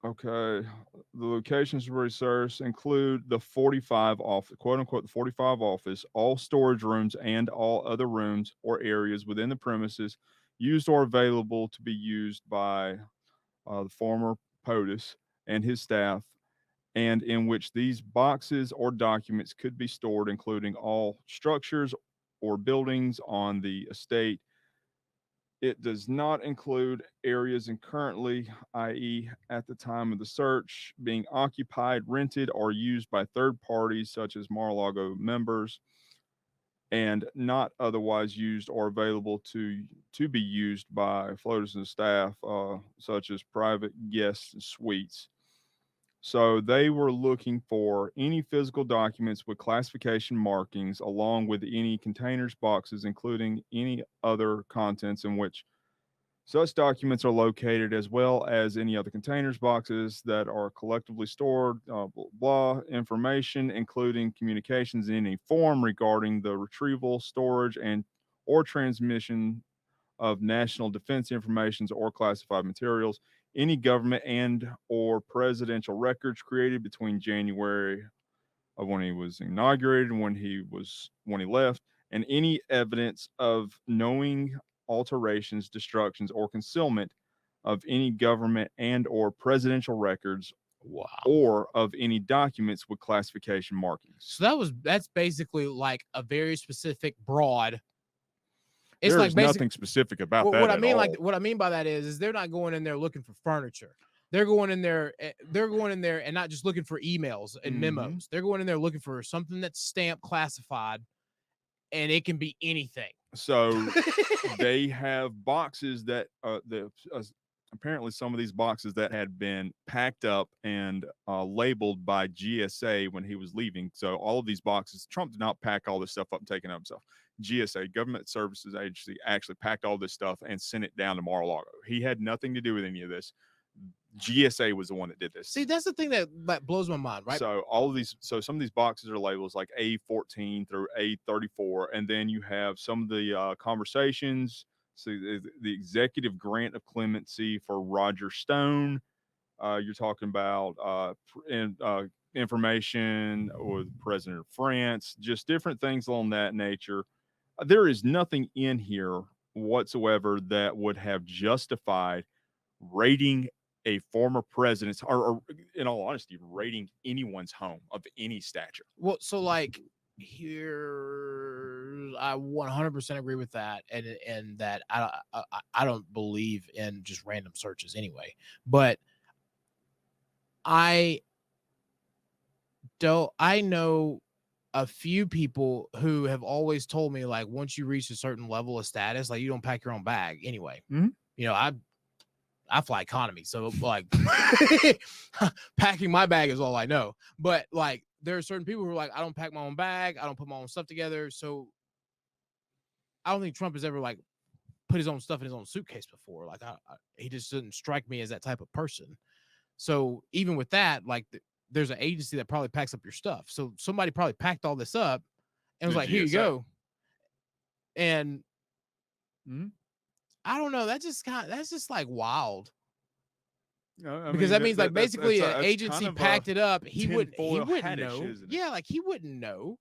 Okay. The locations to be searched include the 45 office, quote unquote, the 45 office, all storage rooms, and all other rooms or areas within the premises used or available to be used by the former POTUS and his staff, and in which these boxes or documents could be stored, including all structures or buildings on the estate. It does not include areas in currently, i.e., at the time of the search, being occupied, rented, or used by third parties such as Mar-a-Lago members, and not otherwise used or available to be used by floaters and staff, such as private guest suites. So they were looking for any physical documents with classification markings, along with any containers, boxes, including any other contents in which such documents are located, as well as any other containers, boxes that are collectively stored, blah, blah, information, including communications in any form regarding the retrieval, storage, and or transmission of national defense information or classified materials, any government and or presidential records created between January of when he was inaugurated and when he left, and any evidence of knowing alterations, destructions, or concealment of any government and or presidential records, Wow. or of any documents with classification markings. So that's basically like a very specific broad. It's There like is nothing specific about that. what I at mean, all. like what I mean by that is they're not going in there looking for furniture. They're going in there. They're going in there and not just looking for emails and memos. They're going in there looking for something that's stamped classified, and it can be anything. So they have boxes that apparently some of these boxes that had been packed up and labeled by GSA when he was leaving. So all of these boxes, Trump did not pack all this stuff up and take it up himself. GSA, Government Services Agency, actually packed all this stuff and sent it down to Mar-a-Lago. He had nothing to do with any of this. GSA was the one that did this. See, that's the thing that blows my mind, right? So some of these boxes are labels like A14 through A34, and then you have some of the conversations. So the executive grant of clemency for Roger Stone. You're talking about information with the president of France, just different things along that nature. There is nothing in here whatsoever that would have justified raiding a former president's, or in all honesty, raiding anyone's home of any stature. Well, so like here, I 100% agree with that, and that I don't believe in just random searches anyway. But I know a few people who have always told me, like, once you reach a certain level of status, like, you don't pack your own bag anyway. Mm-hmm. You know, I fly economy, so like packing my bag is all I know. But like, there are certain people who are like, I don't pack my own bag, I don't put my own stuff together. So I don't think Trump has ever like put his own stuff in his own suitcase before. Like, he just doesn't strike me as that type of person. So even with that, like, there's an agency that probably packs up your stuff. So somebody probably packed all this up and was like, here you go. And I don't know. That's just like wild. Because that means like basically an agency packed it up. He wouldn't know. Yeah, like he wouldn't know.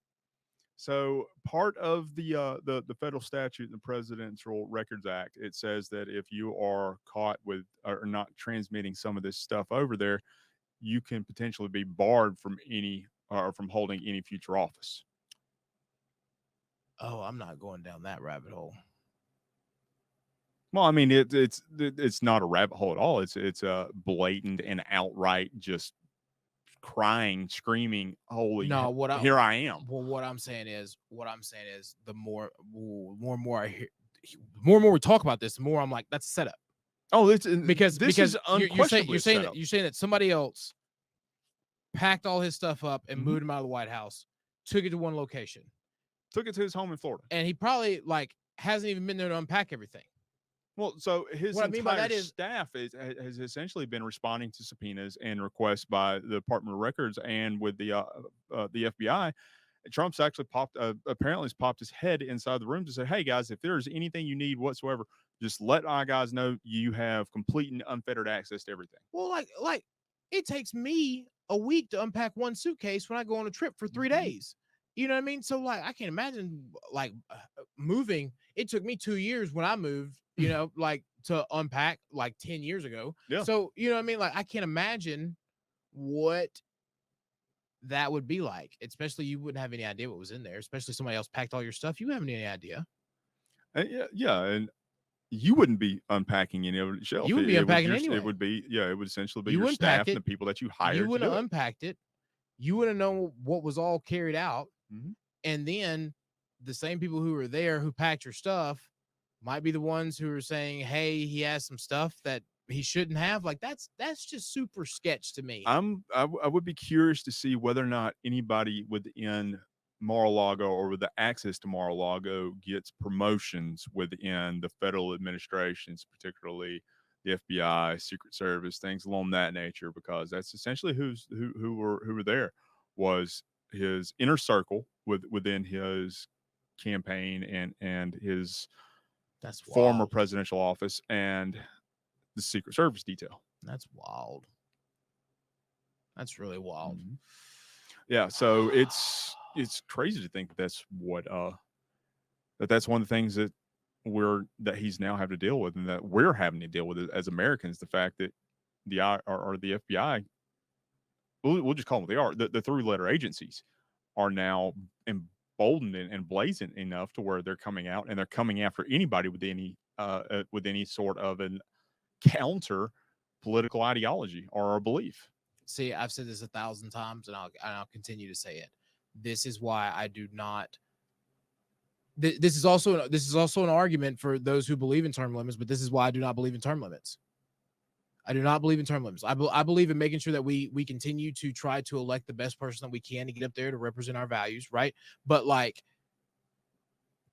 So part of the federal statute in the Presidential Records Act, it says that if you are caught with or not transmitting some of this stuff over there, you can potentially be barred from from holding any future office. Oh, I'm not going down that rabbit hole. Well, I mean, it's not a rabbit hole at all. It's a blatant and outright just crying, screaming, "Holy no! Here I am." Well, what I'm saying is, the more and more we talk about this, the more I'm like, that's a setup. Oh, it's because this is you're saying unquestionably a setup. you're saying that somebody else packed all his stuff up and Mhm. moved him out of the White House, took it to one location, Took it to his home in Florida. and he probably like hasn't even been there to unpack everything. Well, so his What I mean by entire that is- staff has essentially been responding to subpoenas and requests by the Department of Records and with the FBI. Trump's actually apparently has popped his head inside the room to say, "Hey guys, if there's anything you need whatsoever, just let our guys know you have complete and unfettered access to everything." Well, like it takes me a week to unpack one suitcase when I go on a trip for 3 Mhm. days. You know what I mean? So like I can't imagine like moving. It took me 2 years when I moved, you know, like to unpack like 10 years ago. Yeah. So, you know what I mean? Like I can't imagine what that would be like, especially you wouldn't have any idea what was in there, especially somebody else packed all your stuff. You haven't any idea. Yeah, and you wouldn't be unpacking any of it yourself. You wouldn't be It would unpacking just- anyway. It would be, it would essentially be You your wouldn't pack staff and it. the people that you hired You to wouldn't do have it. unpacked it. You wouldn't know what was all carried out. Mhm. And then the same people who were there who packed your stuff might be the ones who are saying, "Hey, he has some stuff that he shouldn't have." Like that's just super sketch to me. I would be curious to see whether or not anybody within Mar-a-Lago or with the access to Mar-a-Lago gets promotions within the federal administrations, particularly the FBI, Secret Service, things along that nature, because that's essentially who were there was his inner circle within his campaign and his That's former wild. presidential office and the Secret Service detail. That's wild. That's really wild. Mhm. Yeah, so it's crazy to think that that's what that's one of the things that he's now having to deal with, and that we're having to deal with it as Americans. The fact that the FBI, we'll just call them what they are, the 3-letter agencies are now emboldened and blazing enough to where they're coming out and they're coming after anybody with any sort of an counter political ideology or a belief. See, I've said this 1,000 times, and I'll continue to say it. This is why I do not. This is also an argument for those who believe in term limits, but this is why I do not believe in term limits. I do not believe in term limits. I believe in making sure that we continue to try to elect the best person that we can to get up there to represent our values, right? But like,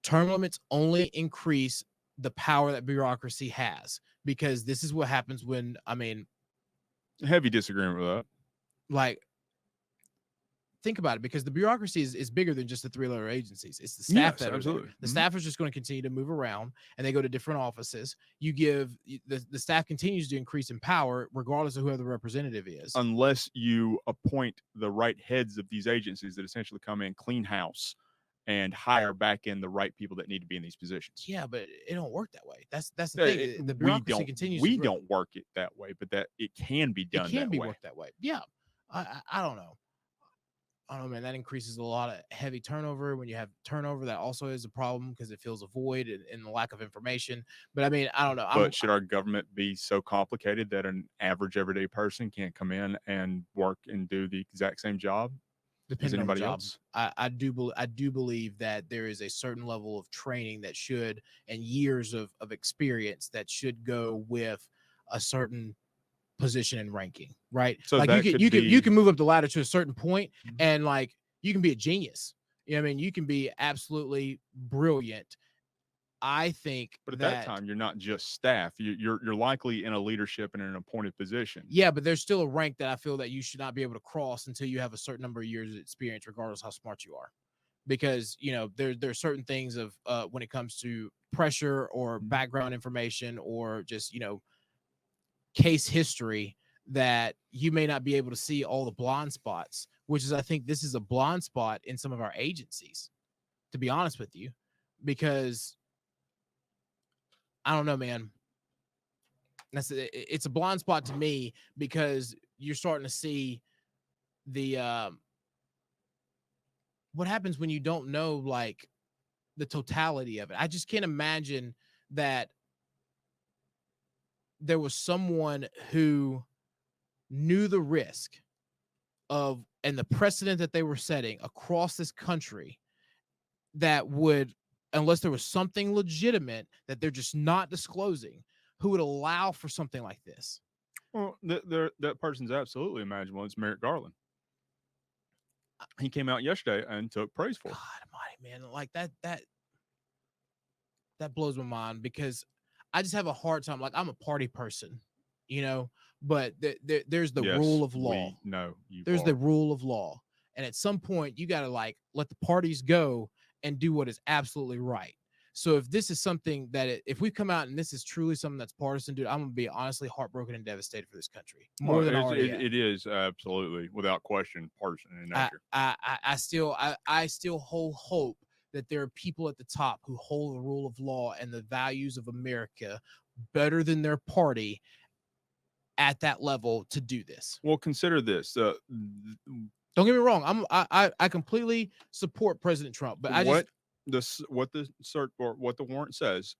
term limits only increase the power that bureaucracy has, because this is what happens when, I mean, Heavy disagreement with that. like, think about it, because the bureaucracy is bigger than just the 3-letter agencies. It's the staff Yes, that are absolutely. there. The Mhm. staff is just going to continue to move around, and they go to different offices. You give the staff continues to increase in power regardless of whoever the representative is. Unless you appoint the right heads of these agencies that essentially come in, clean house, and hire back in the right people that need to be in these positions. Yeah, but it don't work that way. That's the thing. The bureaucracy continues. We to grow. don't work it that way, but that it can be done. It can that be way. worked that way. Yeah, I don't know. I don't know, man. That increases a lot of heavy turnover. When you have turnover, that also is a problem because it fills a void and the lack of information. But I mean, I don't know. But should our government be so complicated that an average everyday person can't come in and work and do the exact same job as depending on the anybody job, else? I do believe that there is a certain level of training that should, and years of experience that should go with a certain position and ranking, right? So like that you can move up the ladder to a certain point, Mhm. and like you can be a genius. You know what I mean? You can be absolutely brilliant. I think But at that time, you're not just staff. You're likely in a leadership and in an appointed position. yeah, but there's still a rank that I feel that you should not be able to cross until you have a certain number of years of experience, regardless how smart you are. Because you know there are certain things of when it comes to pressure or Mhm. background information or just case history that you may not be able to see all the blind spots, which is I think this is a blind spot in some of our agencies, to be honest with you, because I don't know, man. It's a blind spot to me because you're starting to see the what happens when you don't know like the totality of it. I just can't imagine that there was someone who knew the risk of and the precedent that they were setting across this country that would, unless there was something legitimate that they're just not disclosing, who would allow for something like this. Well, that person's absolutely imaginable. It's Merrick Garland. He came out yesterday and took praise for it. God almighty, man. Like that blows my mind because I just have a hard time. Like, I'm a party person, you know, but there's the Yes, rule of we law. know you There's are. the rule of law. And at some point, you got to like let the parties go and do what is absolutely right. So if this is something that if we come out and this is truly something that's partisan, dude, I'm gonna be honestly heartbroken and devastated for this country more Well, than I already am. it is absolutely, without question, partisan in nature. I still hold hope that there are people at the top who hold the rule of law and the values of America better than their party at that level to do this. Well, consider this. Don't get me wrong. I completely support President Trump, but what the search or what the warrant says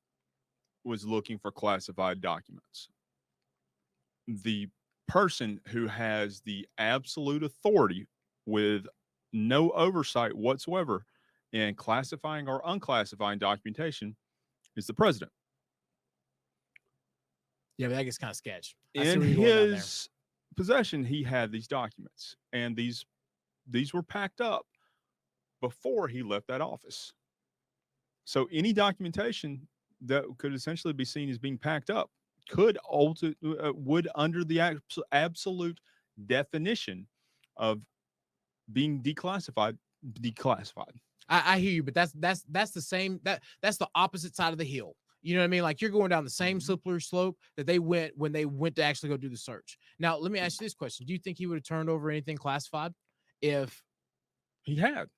was looking for classified documents. The person who has the absolute authority with no oversight whatsoever in classifying or unclassifying documentation is the president. yeah, but that gets kind of sketch. In his possession, he had these documents, and these were packed up before he left that office. So any documentation that could essentially be seen as being packed up would under the absolute definition of being declassified. I hear you, but that's the same that's the opposite side of the hill. You know what I mean? Like, you're going down the same slippery slope that they went when they went to actually go do the search. Now, let me ask you this question: do you think he would have turned over anything classified if He had?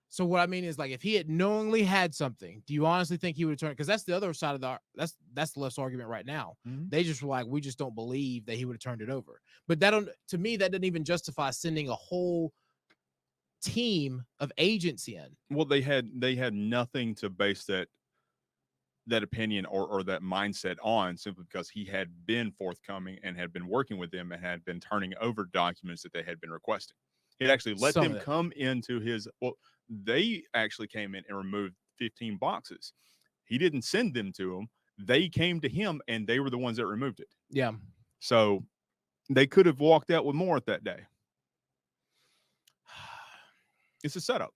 So what I mean is, like, if he had knowingly had something, do you honestly think he would have turned? Because that's the other side of that's the left's argument right now. Mhm. They just were like, we just don't believe that he would have turned it over. But to me, that doesn't even justify sending a whole team of agents in. Well, they had nothing to base that opinion or that mindset on, simply because he had been forthcoming and had been working with them and had been turning over documents that they had been requesting. He had actually let them come into his. Well, they actually came in and removed 15 boxes. He didn't send them to them. They came to him, and they were the ones that removed it. Yeah. So they could have walked out with more that day. It's a setup,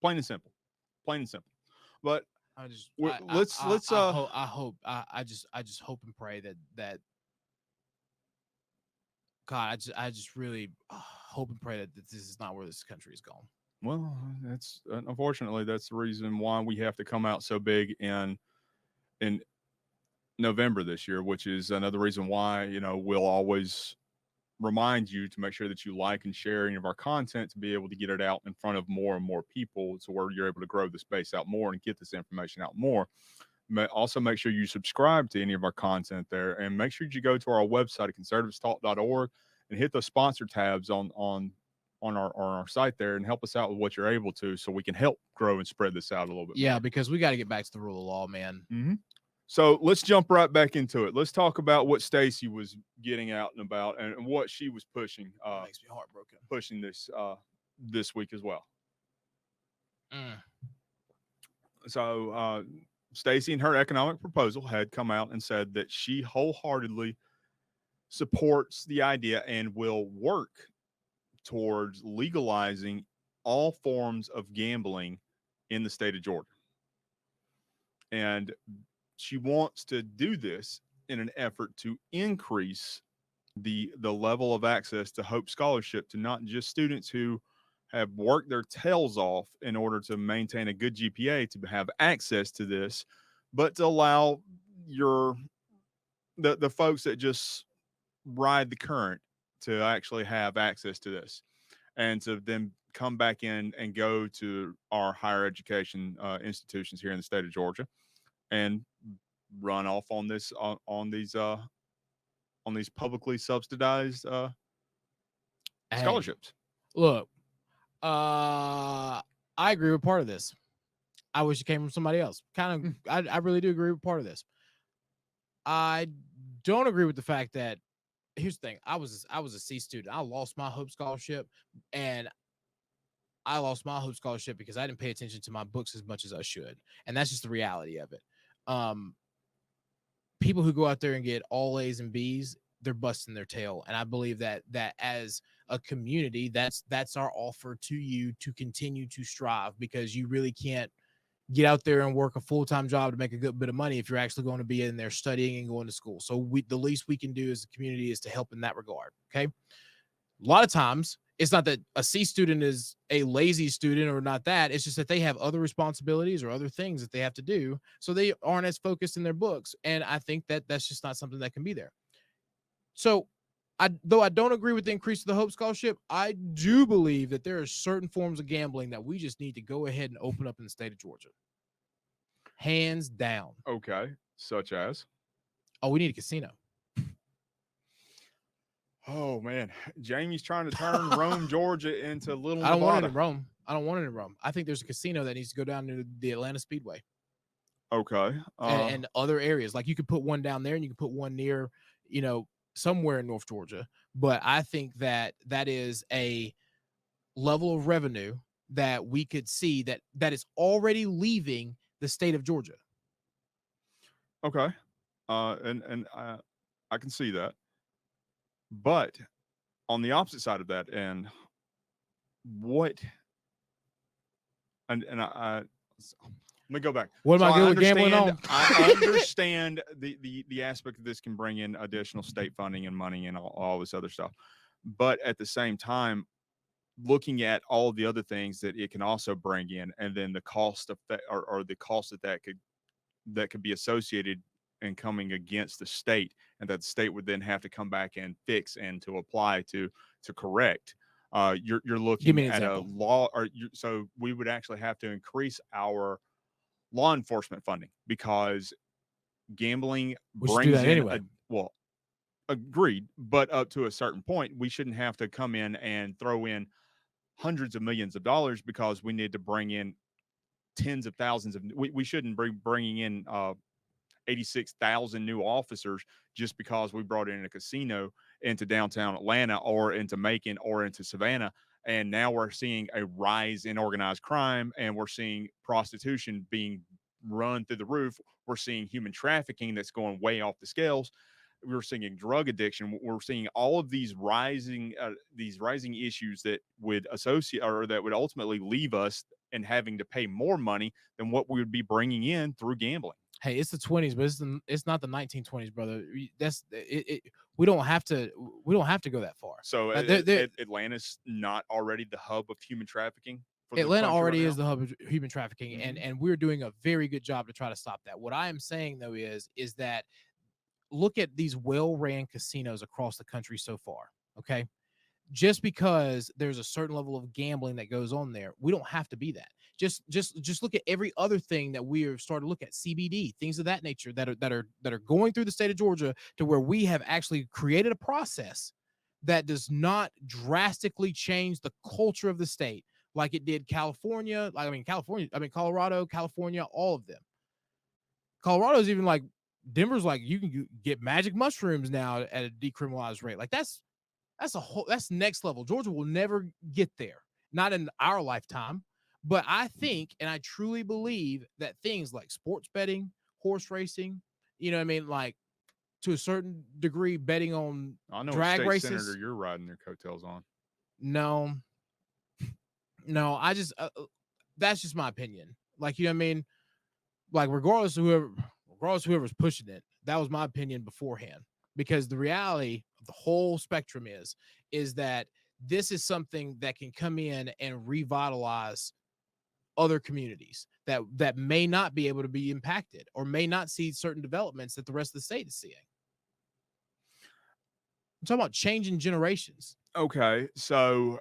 plain and simple, But I just hope and pray that God, I just really hope and pray that this is not where this country is going. Well, that's unfortunately that's the reason why we have to come out so big in November this year, which is another reason why we'll always remind you to make sure that you like and share any of our content to be able to get it out in front of more and more people, so where you're able to grow the space out more and get this information out more. Also, make sure you subscribe to any of our content there, and make sure you go to our website at conservativestalk.org and hit those sponsor tabs on our site there and help us out with what you're able to, so we can help grow and spread this out a little bit more. Yeah, because we got to get back to the rule of law, man. Mm-hmm. So let's jump right back into it. Let's talk about what Stacey was getting out and about, and what she was pushing. Makes me heartbroken. Pushing this week as well. So Stacey and her economic proposal had come out and said that she wholeheartedly supports the idea and will work towards legalizing all forms of gambling in the state of Georgia. And she wants to do this in an effort to increase the level of access to Hope Scholarship to not just students who have worked their tails off in order to maintain a good GPA to have access to this, but to allow the folks that just ride the current to actually have access to this, and to then come back in and go to our higher education institutions here in the state of Georgia and run off on this on these publicly subsidized scholarships. Look, I agree with part of this. I wish it came from somebody else. I really do agree with part of this. I don't agree with the fact that, here's the thing. I was a C student. I lost my Hope Scholarship, and I lost my Hope Scholarship because I didn't pay attention to my books as much as I should. And that's just the reality of it. people who go out there and get all A's and B's, they're busting their tail. And I believe that as a community, that's our offer to you to continue to strive, because you really can't get out there and work a full-time job to make a good bit of money if you're actually going to be in there studying and going to school. So the least we can do as a community is to help in that regard. Okay. A lot of times it's not that a C student is a lazy student or not that. It's just that they have other responsibilities or other things that they have to do. So they aren't as focused in their books. And I think that that's just not something that can be there. So though I don't agree with the increase of the Hope Scholarship, I do believe that there are certain forms of gambling that we just need to go ahead and open up in the state of Georgia. Hands down. Okay. Such as? Oh, we need a casino. Oh man, Jamie's trying to turn Rome, Georgia into Little I don't want it Nevada. in Rome. I don't want it in Rome. I think there's a casino that needs to go down to the Atlanta Speedway Okay. and other areas. Like you could put one down there and you could put one near, somewhere in North Georgia. But I think that is a level of revenue that we could see that is already leaving the state of Georgia. Okay. And I can see that. But on the opposite side of that, and let me go back. What am I good with gambling on? I understand the aspect of this can bring in additional state funding and money and all this other stuff. But at the same time, looking at all the other things that it can also bring in, and then the cost of that, or the cost that could be associated and coming against the state, and that the state would then have to come back and fix and to apply to correct. You're looking at a law, so we would actually have to increase our law enforcement funding, because gambling brings in anyway. Agreed, but up to a certain point, we shouldn't have to come in and throw in hundreds of millions of dollars because we need to bring in tens of thousands of. We shouldn't be bringing in 86,000 new officers just because we brought in a casino into downtown Atlanta or into Macon or into Savannah. And now we're seeing a rise in organized crime, and we're seeing prostitution being run through the roof. We're seeing human trafficking that's going way off the scales. We're seeing drug addiction. We're seeing all of these rising issues that would associate, or that would ultimately leave us and having to pay more money than what we would be bringing in through gambling. Hey, it's the 20s, but it's not the 1920s, brother. That's it. We don't have to go that far. So Atlanta's not already the hub of human trafficking. Atlanta already is the hub of human trafficking, and we're doing a very good job to try to stop that. What I am saying though is that look at these well-ran casinos across the country so far. Okay, just because there's a certain level of gambling that goes on there, we don't have to be that. Just look at every other thing that we are starting to look at, CBD, things of that nature that are going through the state of Georgia, to where we have actually created a process that does not drastically change the culture of the state like it did Colorado, California, all of them. Colorado's even like Denver's like you can get magic mushrooms now at a decriminalized rate. Like that's next level. Georgia will never get there, not in our lifetime. But I think, and I truly believe, that things like sports betting, horse racing, like to a certain degree, betting on drag races. Senator, you're riding your coattails on. No, I just that's just my opinion. Like, like regardless of whoever's pushing it, that was my opinion beforehand. Because the reality of the whole spectrum is that this is something that can come in and revitalize other communities that may not be able to be impacted or may not see certain developments that the rest of the state is seeing. I'm talking about changing generations. Okay, so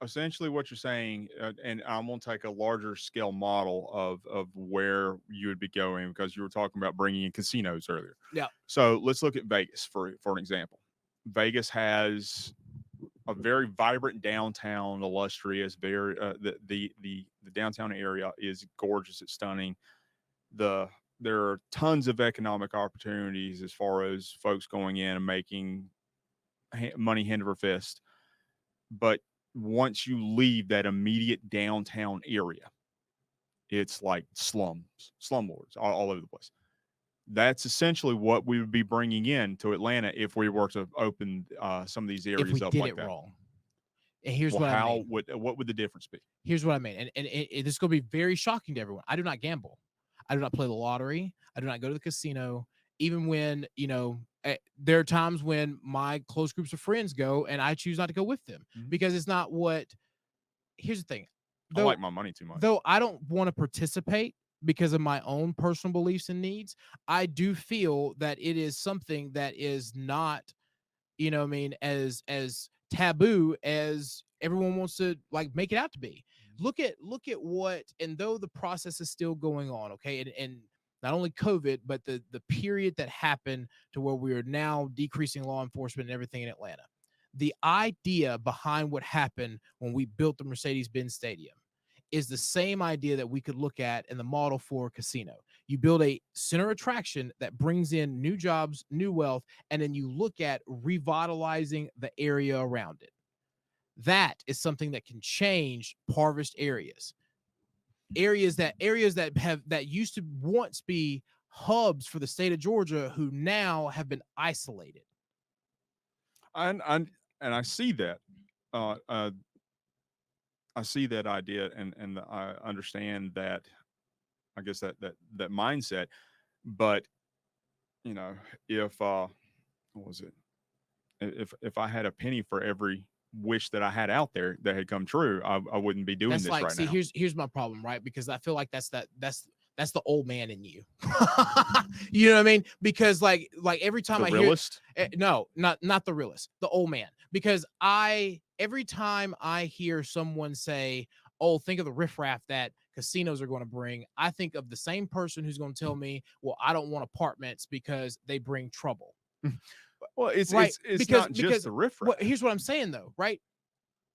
essentially what you're saying, and I'm going to take a larger scale model of where you would be going, because you were talking about bringing in casinos earlier. Yeah. So let's look at Vegas for an example. Vegas has a very vibrant downtown, illustrious, very the downtown area is gorgeous. It's stunning. There are tons of economic opportunities as far as folks going in and making money hand over fist. But once you leave that immediate downtown area, it's like slumlords all over the place. That's essentially what we would be bringing in to Atlanta if we were to open some of these if areas we up did like it that. wrong. And here's Well, what I mean. what would the difference be? Here's what I mean. And this is going to be very shocking to everyone. I do not gamble. I do not play the lottery. I do not go to the casino. Even when, there are times when my close groups of friends go and I choose not to go with them because it's not what. Here's the thing. I like my money too much. Though I don't want to participate because of my own personal beliefs and needs, I do feel that it is something that is not, as taboo as everyone wants to like make it out to be. Look at what, and though the process is still going on, okay, and not only COVID, but the period that happened to where we are now decreasing law enforcement and everything in Atlanta. The idea behind what happened when we built the Mercedes-Benz Stadium is the same idea that we could look at in the model for a casino. You build a center attraction that brings in new jobs, new wealth, and then you look at revitalizing the area around it. That is something that can change impoverished areas. Areas that used to once be hubs for the state of Georgia, who now have been isolated. And I see that. I see that idea, and I understand that. I guess that mindset, but if what was it? If I had a penny for every wish that I had out there that had come true, I wouldn't be doing That's this like, right see, now. here's my problem, right? Because I feel like that's the old man in you. You know what I mean? Because like every time The I realist? hear, no, not the realist, the old man. Because every time I hear someone say, "Oh, think of the riffraff that casinos are going to bring," I think of the same person who's going to tell me, "Well, I don't want apartments because they bring trouble." Well, it's Right? it's because not just the riffraff. here's what I'm saying though, right?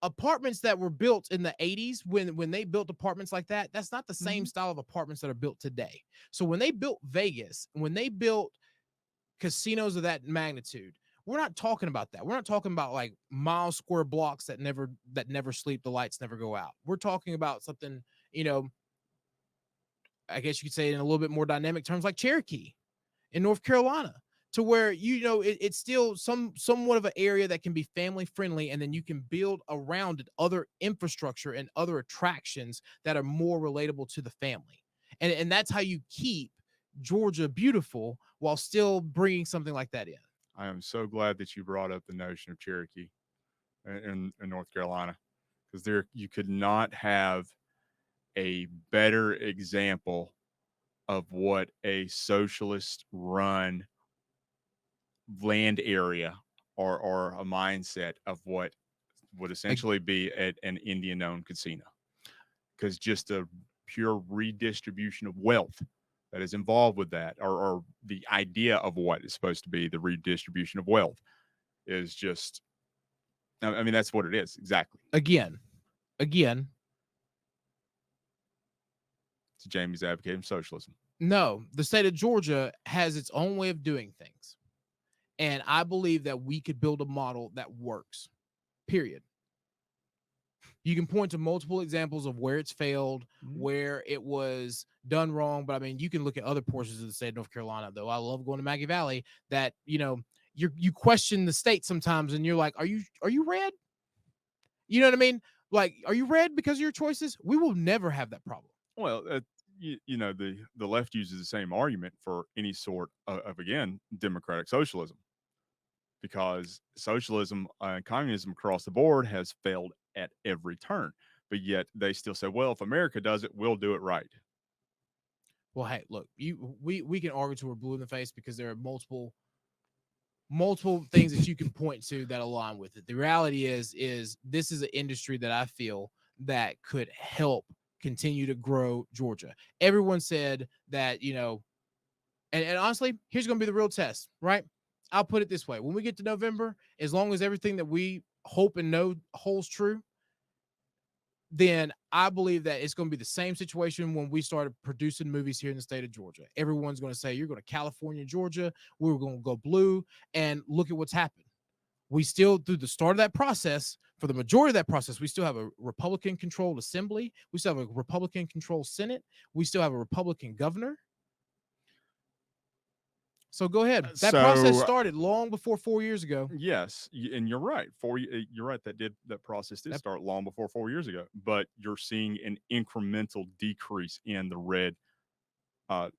Apartments that were built in the 80s, when they built apartments like that, that's not the same style of apartments that are built today. So when they built Vegas, when they built casinos of that magnitude, we're not talking about that. We're not talking about like mile square blocks that never sleep, the lights never go out. We're talking about something, I guess you could say in a little bit more dynamic terms, like Cherokee in North Carolina, to where it's still somewhat of an area that can be family friendly, and then you can build around it other infrastructure and other attractions that are more relatable to the family, and that's how you keep Georgia beautiful while still bringing something like that in. I am so glad that you brought up the notion of Cherokee in North Carolina, because there you could not have a better example of what a socialist run land area or a mindset of what would essentially be an Indian owned casino, because just a pure redistribution of wealth that is involved with that, or the idea of what is supposed to be the redistribution of wealth, is just, I mean, that's what it is. Exactly. Again, So Jamie's advocating socialism. no, the state of Georgia has its own way of doing things. And I believe that we could build a model that works, period. You can point to multiple examples of where it's failed, where it was done wrong. But I mean, you can look at other portions of the state of North Carolina, though. I love going to Maggie Valley, that, you question the state sometimes and you're like, are you red? You know what I mean? Like, are you red because of your choices? We will never have that problem. Well, the left uses the same argument for any sort of again, democratic socialism, because socialism and communism across the board has failed at every turn. But yet they still say, well, if America does it, we'll do it right. Well, hey, look, we can argue till we're blue in the face because there are multiple things that you can point to that align with it. The reality is this is an industry that I feel that could help continue to grow Georgia. Everyone said that, and honestly, here's going to be the real test, right? I'll put it this way. When we get to November, as long as everything that we hope and know holds true, then I believe that it's going to be the same situation when we started producing movies here in the state of Georgia. Everyone's going to say, you're going to California, Georgia, we're going to go blue, and look at what's happened. We still, through the start of that process, for the majority of that process, we still have a Republican-controlled assembly. We still have a Republican-controlled Senate. We still have a Republican governor. So go ahead. That process So started long before 4 years ago. yes, and you're right. You're right. That process did That- start long before 4 years ago. But you're seeing an incremental decrease in the red uh,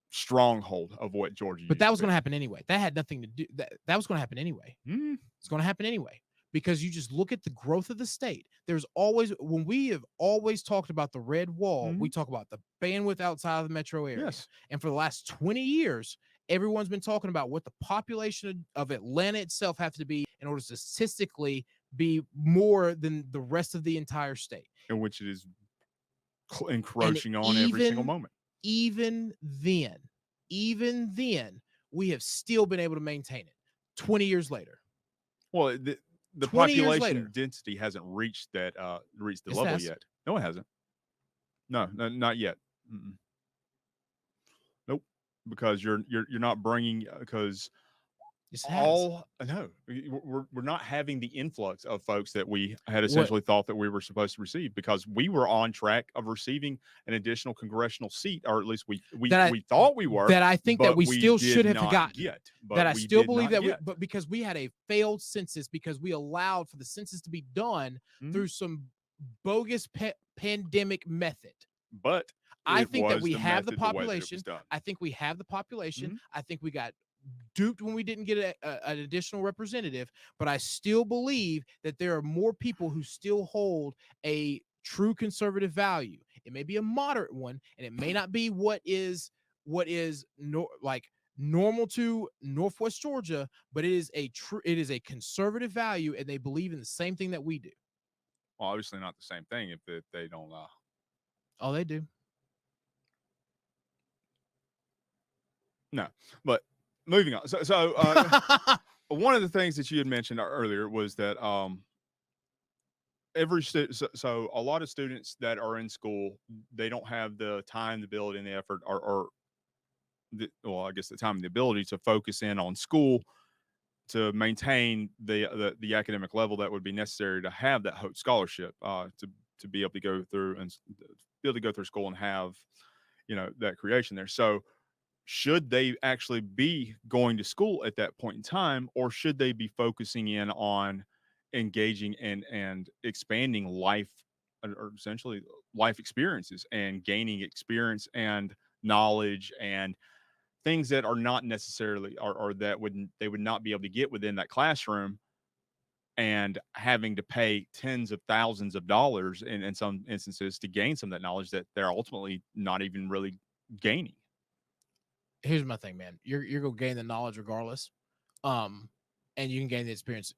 stronghold of what Georgia. But used that was to going to be. happen anyway. That had nothing to do. That was going to happen anyway. Mm, It's going to happen anyway because you just look at the growth of the state. There's always, when we have always talked about the red wall, we talk about the bandwidth outside of the metro area. yes. And for the last 20 years, everyone's been talking about what the population of Atlanta itself has to be in order to statistically be more than the rest of the entire state. In which it is encroaching on every single moment. Even then, we have still been able to maintain it 20 years later. Well, the 20 years population later. density hasn't reached the Yes, it level has. yet. No, it hasn't. No, not yet. Mm-mm. Nope. Because you're not bringing because Yes, it has. no, we're not having the influx of folks that we had essentially thought that we were supposed to receive, because we were on track of receiving an additional congressional seat, or at least we thought we were. That I think that but we still should have not gotten. Yet, That I still believe that yet. but because we had a failed census, because we allowed for the census to be done Mhm. through some bogus pandemic method. But I it think that was we the have the method, the way that it population. was done. I think we have the population. Mhm. I think we got duped when we didn't get an additional representative, but I still believe that there are more people who still hold a true conservative value. It may be a moderate one, and it may not be what is normal to Northwest Georgia, but it is a conservative value, and they believe in the same thing that we do. Well, obviously not the same thing if they don't. Oh, they do. No, but moving on. So one of the things that you had mentioned earlier was that every student, so a lot of students that are in school, they don't have the time, the ability, and the effort, or I guess the time and the ability to focus in on school to maintain the academic level that would be necessary to have that Hope Scholarship, to be able to go through and be able to go through school and have, that creation there. So should they actually be going to school at that point in time, or should they be focusing in on engaging and expanding life, or essentially life experiences, and gaining experience and knowledge and things that are not necessarily, or that they would not be able to get within that classroom, and having to pay tens of thousands of dollars in some instances to gain some of that knowledge that they're ultimately not even really gaining. Here's my thing, man. You're gonna gain the knowledge regardless, and you can gain the experience.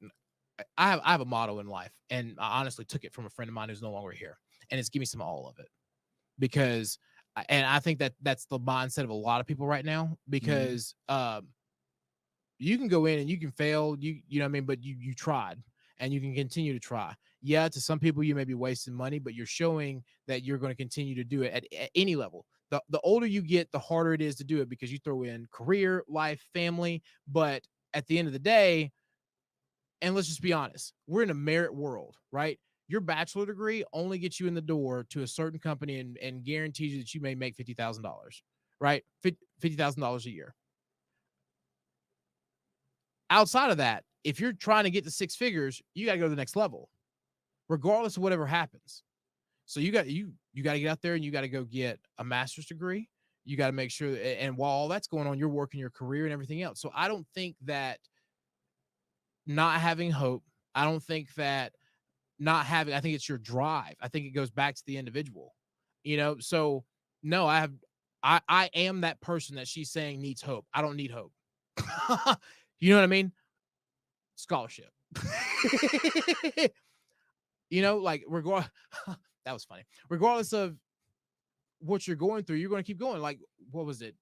I have a motto in life, and I honestly took it from a friend of mine who's no longer here, and it's give me some of all of it, because, and I think that's the mindset of a lot of people right now, because you can go in and you can fail, you know what I mean, but you tried, and you can continue to try. Yeah, to some people you may be wasting money, but you're showing that you're going to continue to do it at any level. The older you get, the harder it is to do it, because you throw in career, life, family. But at the end of the day, and let's just be honest, we're in a merit world, right? Your bachelor degree only gets you in the door to a certain company and guarantees you that you may make $50,000, right? $50,000 a year. Outside of that, if you're trying to get to six figures, you got to go to the next level, regardless of whatever happens. So you got to get out there and you got to go get a master's degree. You got to make sure that, and while all that's going on, you're working your career and everything else. So I don't think that not having hope, I don't think that not having, I think it's your drive. I think it goes back to the individual, so no, I am that person that she's saying needs hope. I don't need hope. You know what I mean? Scholarship. Like that was funny. Regardless of what you're going through, you're going to keep going. Like, what was it?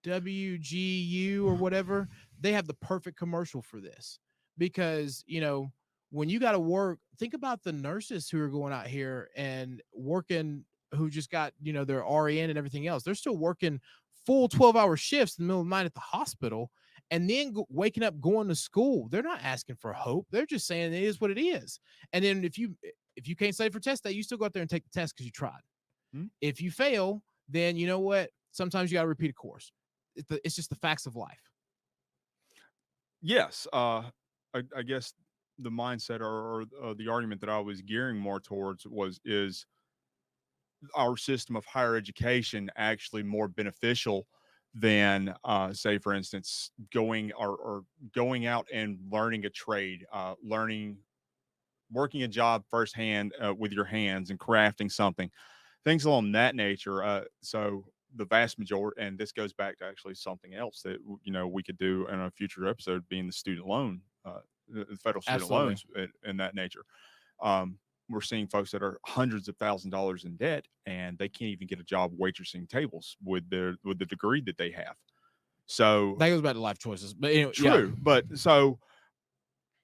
WGU or whatever. They have the perfect commercial for this, because, when you got to work, think about the nurses who are going out here and working, who just got, their RN and everything else. They're still working full 12-hour shifts in the middle of the night at the hospital, and then waking up, going to school. They're not asking for hope. They're just saying it is what it is. And then if you can't study for test day, you still go out there and take the test because you tried. If you fail, then you know what? Sometimes you got to repeat a course. it's just the facts of life. Yes, I guess the mindset or the argument that I was gearing more towards is our system of higher education actually more beneficial than, say, for instance, going out and learning a trade, working a job firsthand with your hands and crafting something, things along that nature. So the vast majority, and this goes back to actually something else that we could do in a future episode, being the student loan, the federal student Absolutely. loans in that nature. Um, we're seeing folks that are hundreds of $1,000s in debt, and they can't even get a job waitressing tables with the degree that they have. So That goes back to life choices. But anyway, true, but so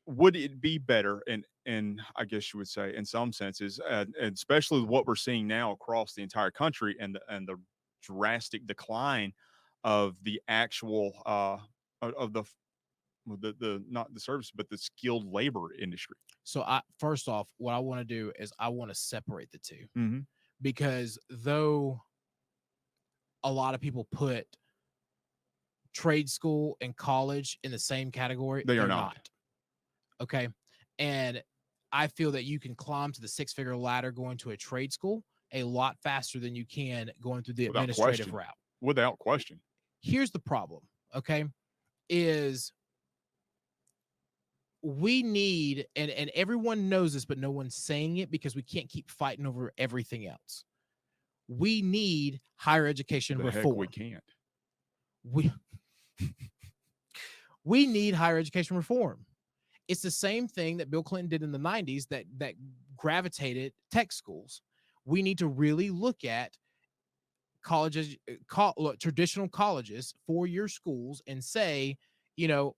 would it be better, and I guess you would say in some senses, and especially what we're seeing now across the entire country, and the drastic decline of the actual of the not the service but the skilled labor industry. So first off, what I want to do is I want to separate the two, Mm-hmm. because though a lot of people put trade school and college in the same category, They are they're not. Okay. And I feel that you can climb to the 6-figure ladder going to a trade school a lot faster than you can going through the Without administrative question. route. Without question. Here's the problem, okay, is we need, and everyone knows this, but no one's saying it because we can't keep fighting over everything else. We need higher education The reform. heck we can't. We need higher education reform. It's the same thing that Bill Clinton did in the 90s that gravitated tech schools. We need to really look at colleges, traditional colleges, 4-year schools, and say,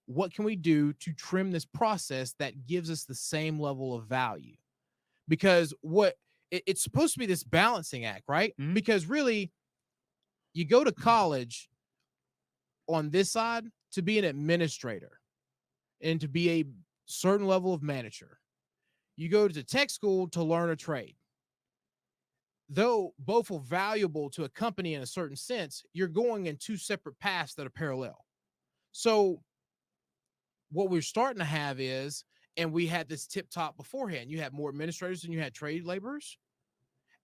what can we do to trim this process that gives us the same level of value? Because it's supposed to be this balancing act, right? Mhm. Because really, you go to college on this side to be an administrator and to be a certain level of manager. You go to tech school to learn a trade. Though both are valuable to a company in a certain sense, you're going in two separate paths that are parallel. So what we're starting to have is, and we had this tip top beforehand, you had more administrators than you had trade laborers.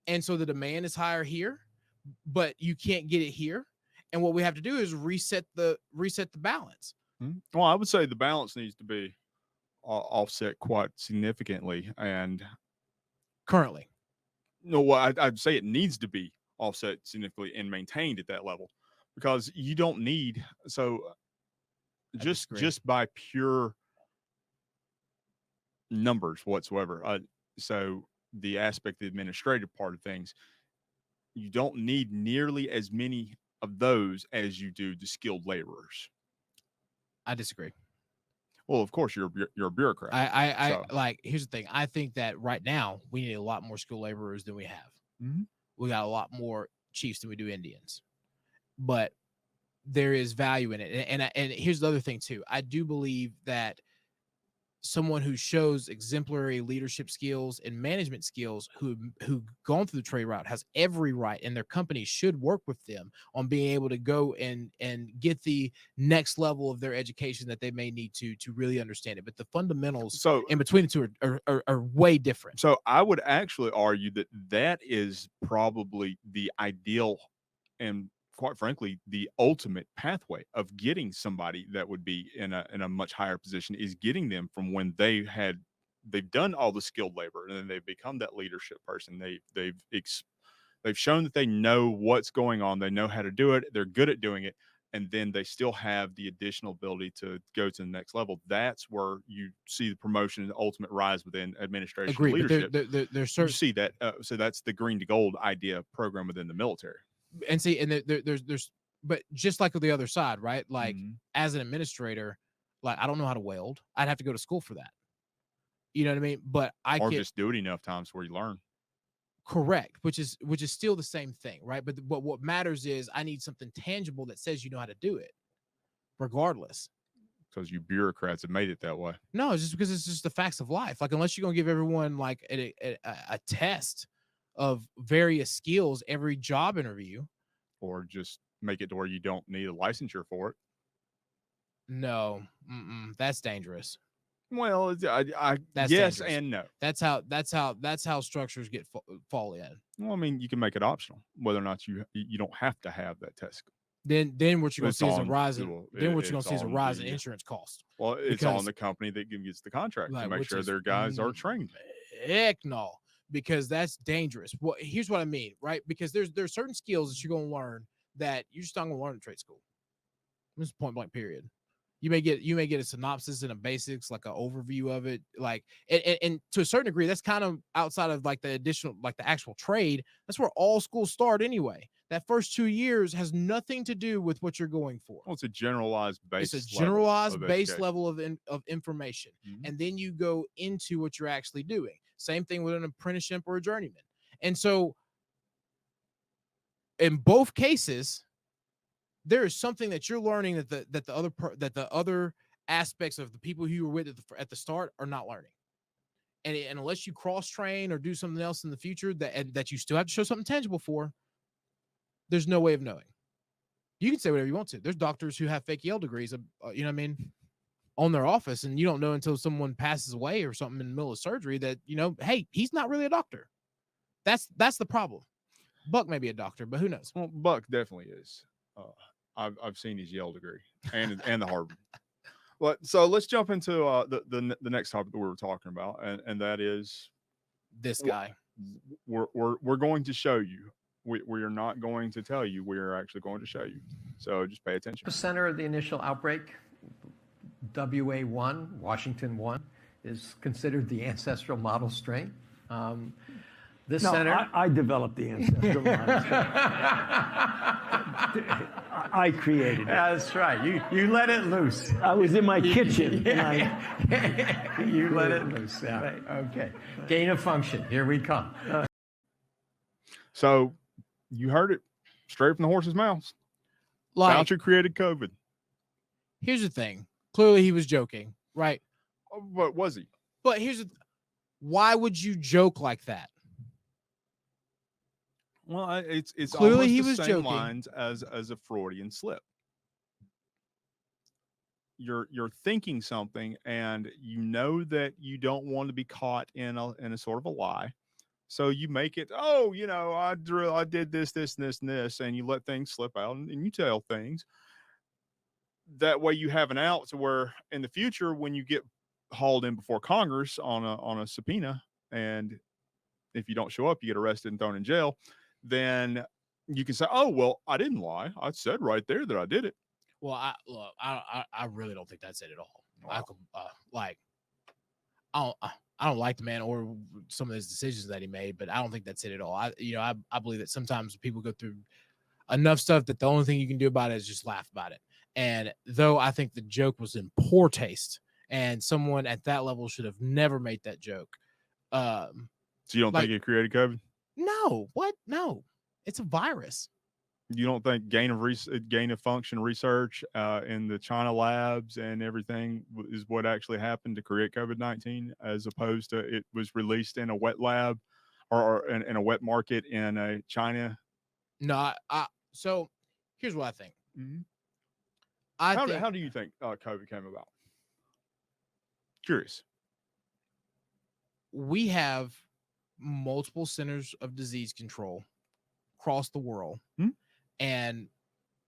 And so the demand is higher here, but you can't get it here. And what we have to do is reset the balance. Well, I would say the balance needs to be offset quite significantly. And Currently, no, I'd say it needs to be offset significantly and maintained at that level, because you don't need just by pure numbers whatsoever. So the aspect, the administrative part of things, you don't need nearly as many of those as you do the skilled laborers. I disagree. Well, of course, you're a bureaucrat. I like, here's the thing. I think that right now we need a lot more skilled laborers than we have. Mhm. We got a lot more chiefs than we do Indians, but there is value in it. And here's the other thing too. I do believe that someone who shows exemplary leadership skills and management skills, who gone through the trade route, has every right, and their company should work with them on being able to go and get the next level of their education that they may need to really understand it. But the fundamentals in between the two are way different. So I would actually argue that is probably the ideal and, quite frankly, the ultimate pathway of getting somebody that would be in a much higher position, is getting them from when they've done all the skilled labor, and then they've become that leadership person. They've shown that they know what's going on. They know how to do it. They're good at doing it. And then they still have the additional ability to go to the next level. That's where you see the promotion and the ultimate rise within administration. Agree, leadership. But there's certain, you see that. So that's the green to gold idea program within the military. And see, and there's, but just like with the other side, right? Like, Mhm. as an administrator, like, I don't know how to weld. I'd have to go to school for that. You know what I mean? But I or can just do it enough times where you learn. Correct, which is still the same thing, right? But what matters is I need something tangible that says you know how to do it, regardless. Because you bureaucrats have made it that way. No, it's just because it's just the facts of life. Like, unless you're gonna give everyone like a test of various skills every job interview, Or just make it to where you don't need a licensure for it. No, that's dangerous. Well, That's yes dangerous. and no. That's how structures get fall in. Well, I mean, you can make it optional, whether or not you don't have to have that test. Then what you're gonna It's see is a on- rise. well, Then what you're gonna it's see is a on rise in the- insurance cost. Well, it's Because- on the company that gets the contract to Like, make which sure is their guys are trained. Heck no, because that's dangerous. Well, here's what I mean, right? Because there's certain skills that you're gonna learn that you're just not gonna learn in trade school. This is point blank period. You may get a synopsis and a basics, like an overview of it, like and to a certain degree, that's kind of outside of like the additional, like the actual trade. That's where all schools start anyway. That first 2 years has nothing to do with what you're going for. Well, it's a generalized base. It's a generalized base education. level of information, and then you go into what you're actually doing. Same thing with an apprenticeship or a journeyman. And so, in both cases, there is something that you're learning that the other aspects of the people who you were with at the start are not learning. And unless you cross train or do something else in the future that you still have to show something tangible for, there's no way of knowing. You can say whatever you want to. There's doctors who have fake Yale degrees, you know what I mean, on their office, and you don't know until someone passes away or something in the middle of surgery that, you know, hey, he's not really a doctor. That's the problem. Buck may be a doctor, but who knows? Well, Buck definitely is. I've seen his Yale degree and the Harvard. But so let's jump into the next topic that we were talking about, and that is This guy. we're going to show you. We are not going to tell you. We are actually going to show you. So just pay attention. The center of the initial outbreak, WA1, Washington 1, is considered the ancestral model strain. This center. I developed the ancestral model. I created it. That's right. You let it loose. I was in my kitchen. You let it loose. Yeah. Right. Okay. Gain of function. Here we come. So you heard it straight from the horse's mouth. Like, Fauci created COVID. here's the thing. Clearly he was joking, right? But was he? But why would you joke like that? Well, it's Clearly almost he the was same joking. lines as a Freudian slip. You're thinking something, and you know that you don't want to be caught in a sort of a lie, so you make it. Oh, you know, I did this, and this, and this, and you let things slip out, and you tell things. That way, you have an out to where in the future, when you get hauled in before Congress on a subpoena, and if you don't show up, you get arrested and thrown in jail. Then you can say, "Oh, well, I didn't lie. I said right there that I did it." Well, I really don't think that's it at all. Wow. I don't like the man or some of his decisions that he made, but I don't think that's it at all. I believe that sometimes people go through enough stuff that the only thing you can do about it is just laugh about it. And though I think the joke was in poor taste, and someone at that level should have never made that joke. So you don't Like- think he created COVID? No, what? No, it's a virus. You don't think gain of function research in the China labs and everything is what actually happened to create COVID-19, as opposed to it was released in a wet lab or in a wet market in China? No, so here's what I think. Mhm. I How think do you think COVID came about? Curious. we have multiple centers of disease control across the world. And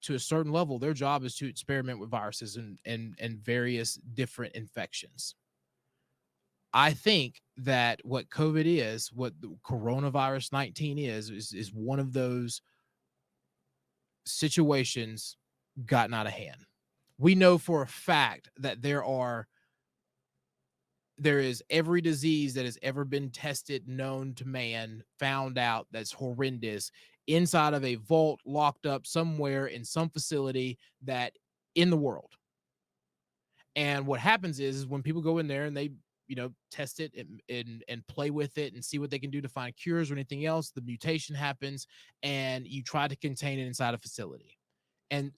to a certain level, their job is to experiment with viruses and various different infections. I think that what COVID is, what the coronavirus 19 is one of those situations gotten out of hand. We know for a fact that there is every disease that has ever been tested, known to man, found out that's horrendous inside of a vault locked up somewhere in some facility that in the world. And what happens is when people go in there and they, test it and play with it and see what they can do to find cures or anything else, the mutation happens and you try to contain it inside a facility. And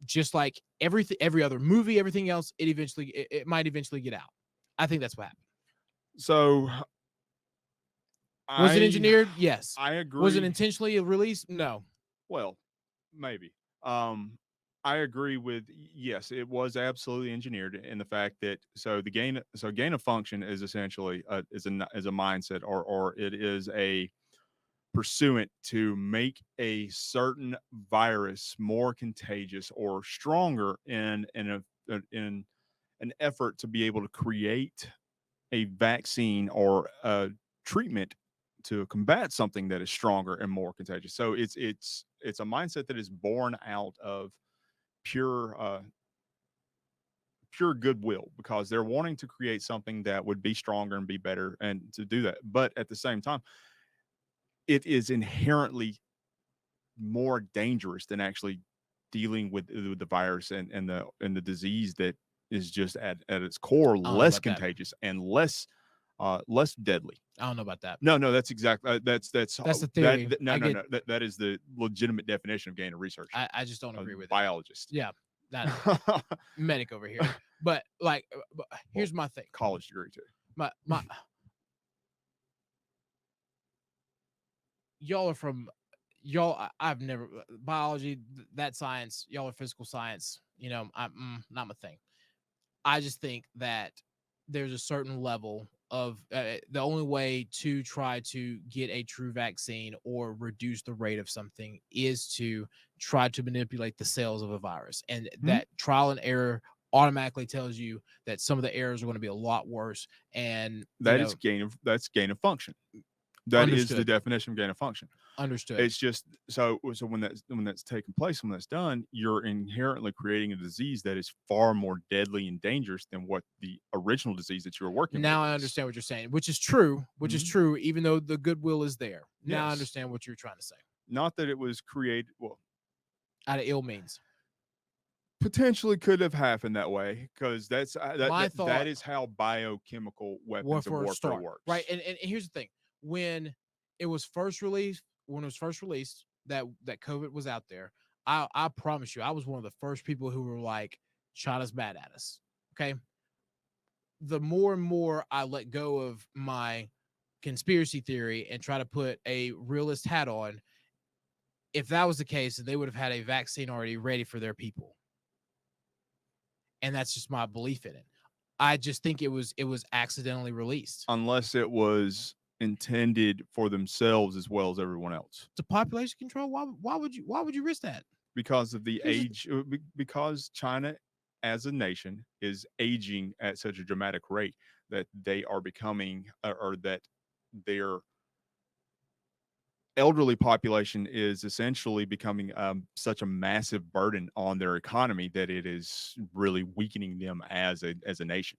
just like every other movie, everything else, it might eventually get out. I think that's what happened. So Was it engineered? Yes. I agree. Was it intentionally released? No. Well, maybe. I agree with yes, it was absolutely engineered in the fact that gain of function is essentially is a mindset or it is a pursuant to make a certain virus more contagious or stronger in an effort to be able to create a vaccine or a treatment to combat something that is stronger and more contagious. So it's a mindset that is born out of pure pure goodwill because they're wanting to create something that would be stronger and be better and to do that. But at the same time, it is inherently more dangerous than actually dealing with the virus and the disease that is just at its core I don't know less about that. contagious and less deadly. I don't know about that. No, that's exactly that's That's the theory. no, I no, get- no. That is the legitimate definition of gain of research. I just don't A agree with it. biologist. Yeah, not medic over here. But like, here's my thing. College degree too. My y'all are from I've never biology, that science. Y'all are physical science. You know, I'm not my thing. I just think that there's a certain level of the only way to try to get a true vaccine or reduce the rate of something is to try to manipulate the cells of a virus, and that trial and error automatically tells you that some of the errors are going to be a lot worse. And That's gain of function. That is the Understood. definition of gain of function. understood. It's just so when that's taking place, when that's done, you're inherently creating a disease that is far more deadly and dangerous than what the original disease that you were working Now with I is. understand what you're saying, which is true. Which is Mhm. true, even though the goodwill is there. Now I Yes. understand what you're trying to say. Not that it was created. Well, Out of ill means. potentially could have happened that way because that's My thought- that is how biochemical weapons of warfare start, works. right? And here's the thing: when it was first released, that COVID was out there, I promise you, I was one of the first people who were like, China's mad at us. Okay. The more and more I let go of my conspiracy theory and try to put a realist hat on, if that was the case, then they would have had a vaccine already ready for their people. And that's just my belief in it. I just think it was accidentally released. Unless it was intended for themselves as well as everyone else. To population control, why would you risk that? Because of the Here's the- age, because China as a nation is aging at such a dramatic rate that they are becoming, or that their elderly population is essentially becoming such a massive burden on their economy that it is really weakening them as a nation.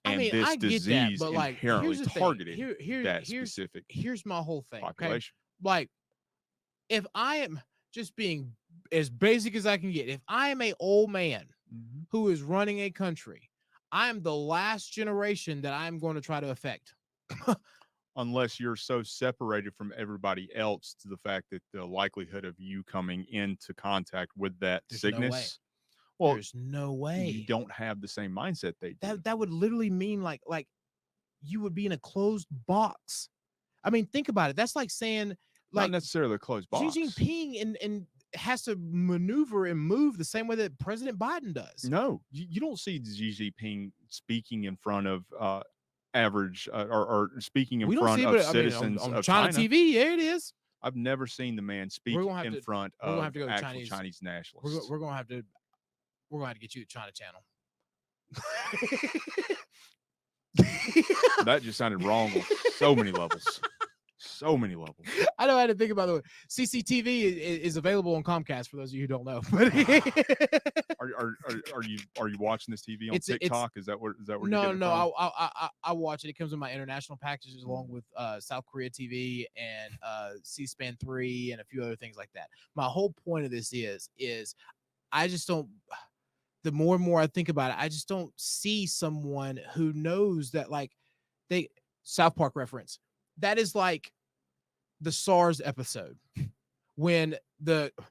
I And mean, this I get that, disease but like, inherently here's the thing. targeted that Here's specific my whole thing. Okay, population. like, if I am just being as basic as I can get, if I am a old man Mhm. who is running a country, I am the last generation that I'm going to try to affect. Unless you're so separated from everybody else to the fact that the likelihood of you coming into contact with that There's no way. sickness, well, There's no way you don't have the same mindset they do. that would literally mean like you would be in a closed box. I mean, think about it. That's like saying Not like necessarily a closed box. Xi Jinping and has to maneuver and move the same way that President Biden does. No, you don't see Xi Jinping speaking in front of average or speaking in We don't front see it, of but I mean, citizens on of China TV, there it is. I've never seen the man speak gonna have in to- front we're gonna of have to go to actual Chinese- Chinese nationalists. We're gonna have to get you the China channel. That just sounded wrong on so many levels. So many levels. I know how to think about it. CCTV is available on Comcast for those of you who don't know. But Are you watching this TV on It's- TikTok? Is that where you're no, getting it no, from? I watch it. It comes in my international packages along with South Korea TV and C-SPAN 3 and a few other things like that. My whole point of this is I just don't. The more and more I think about it, I just don't see someone who knows that, like, they South Park reference. That is like the SARS episode when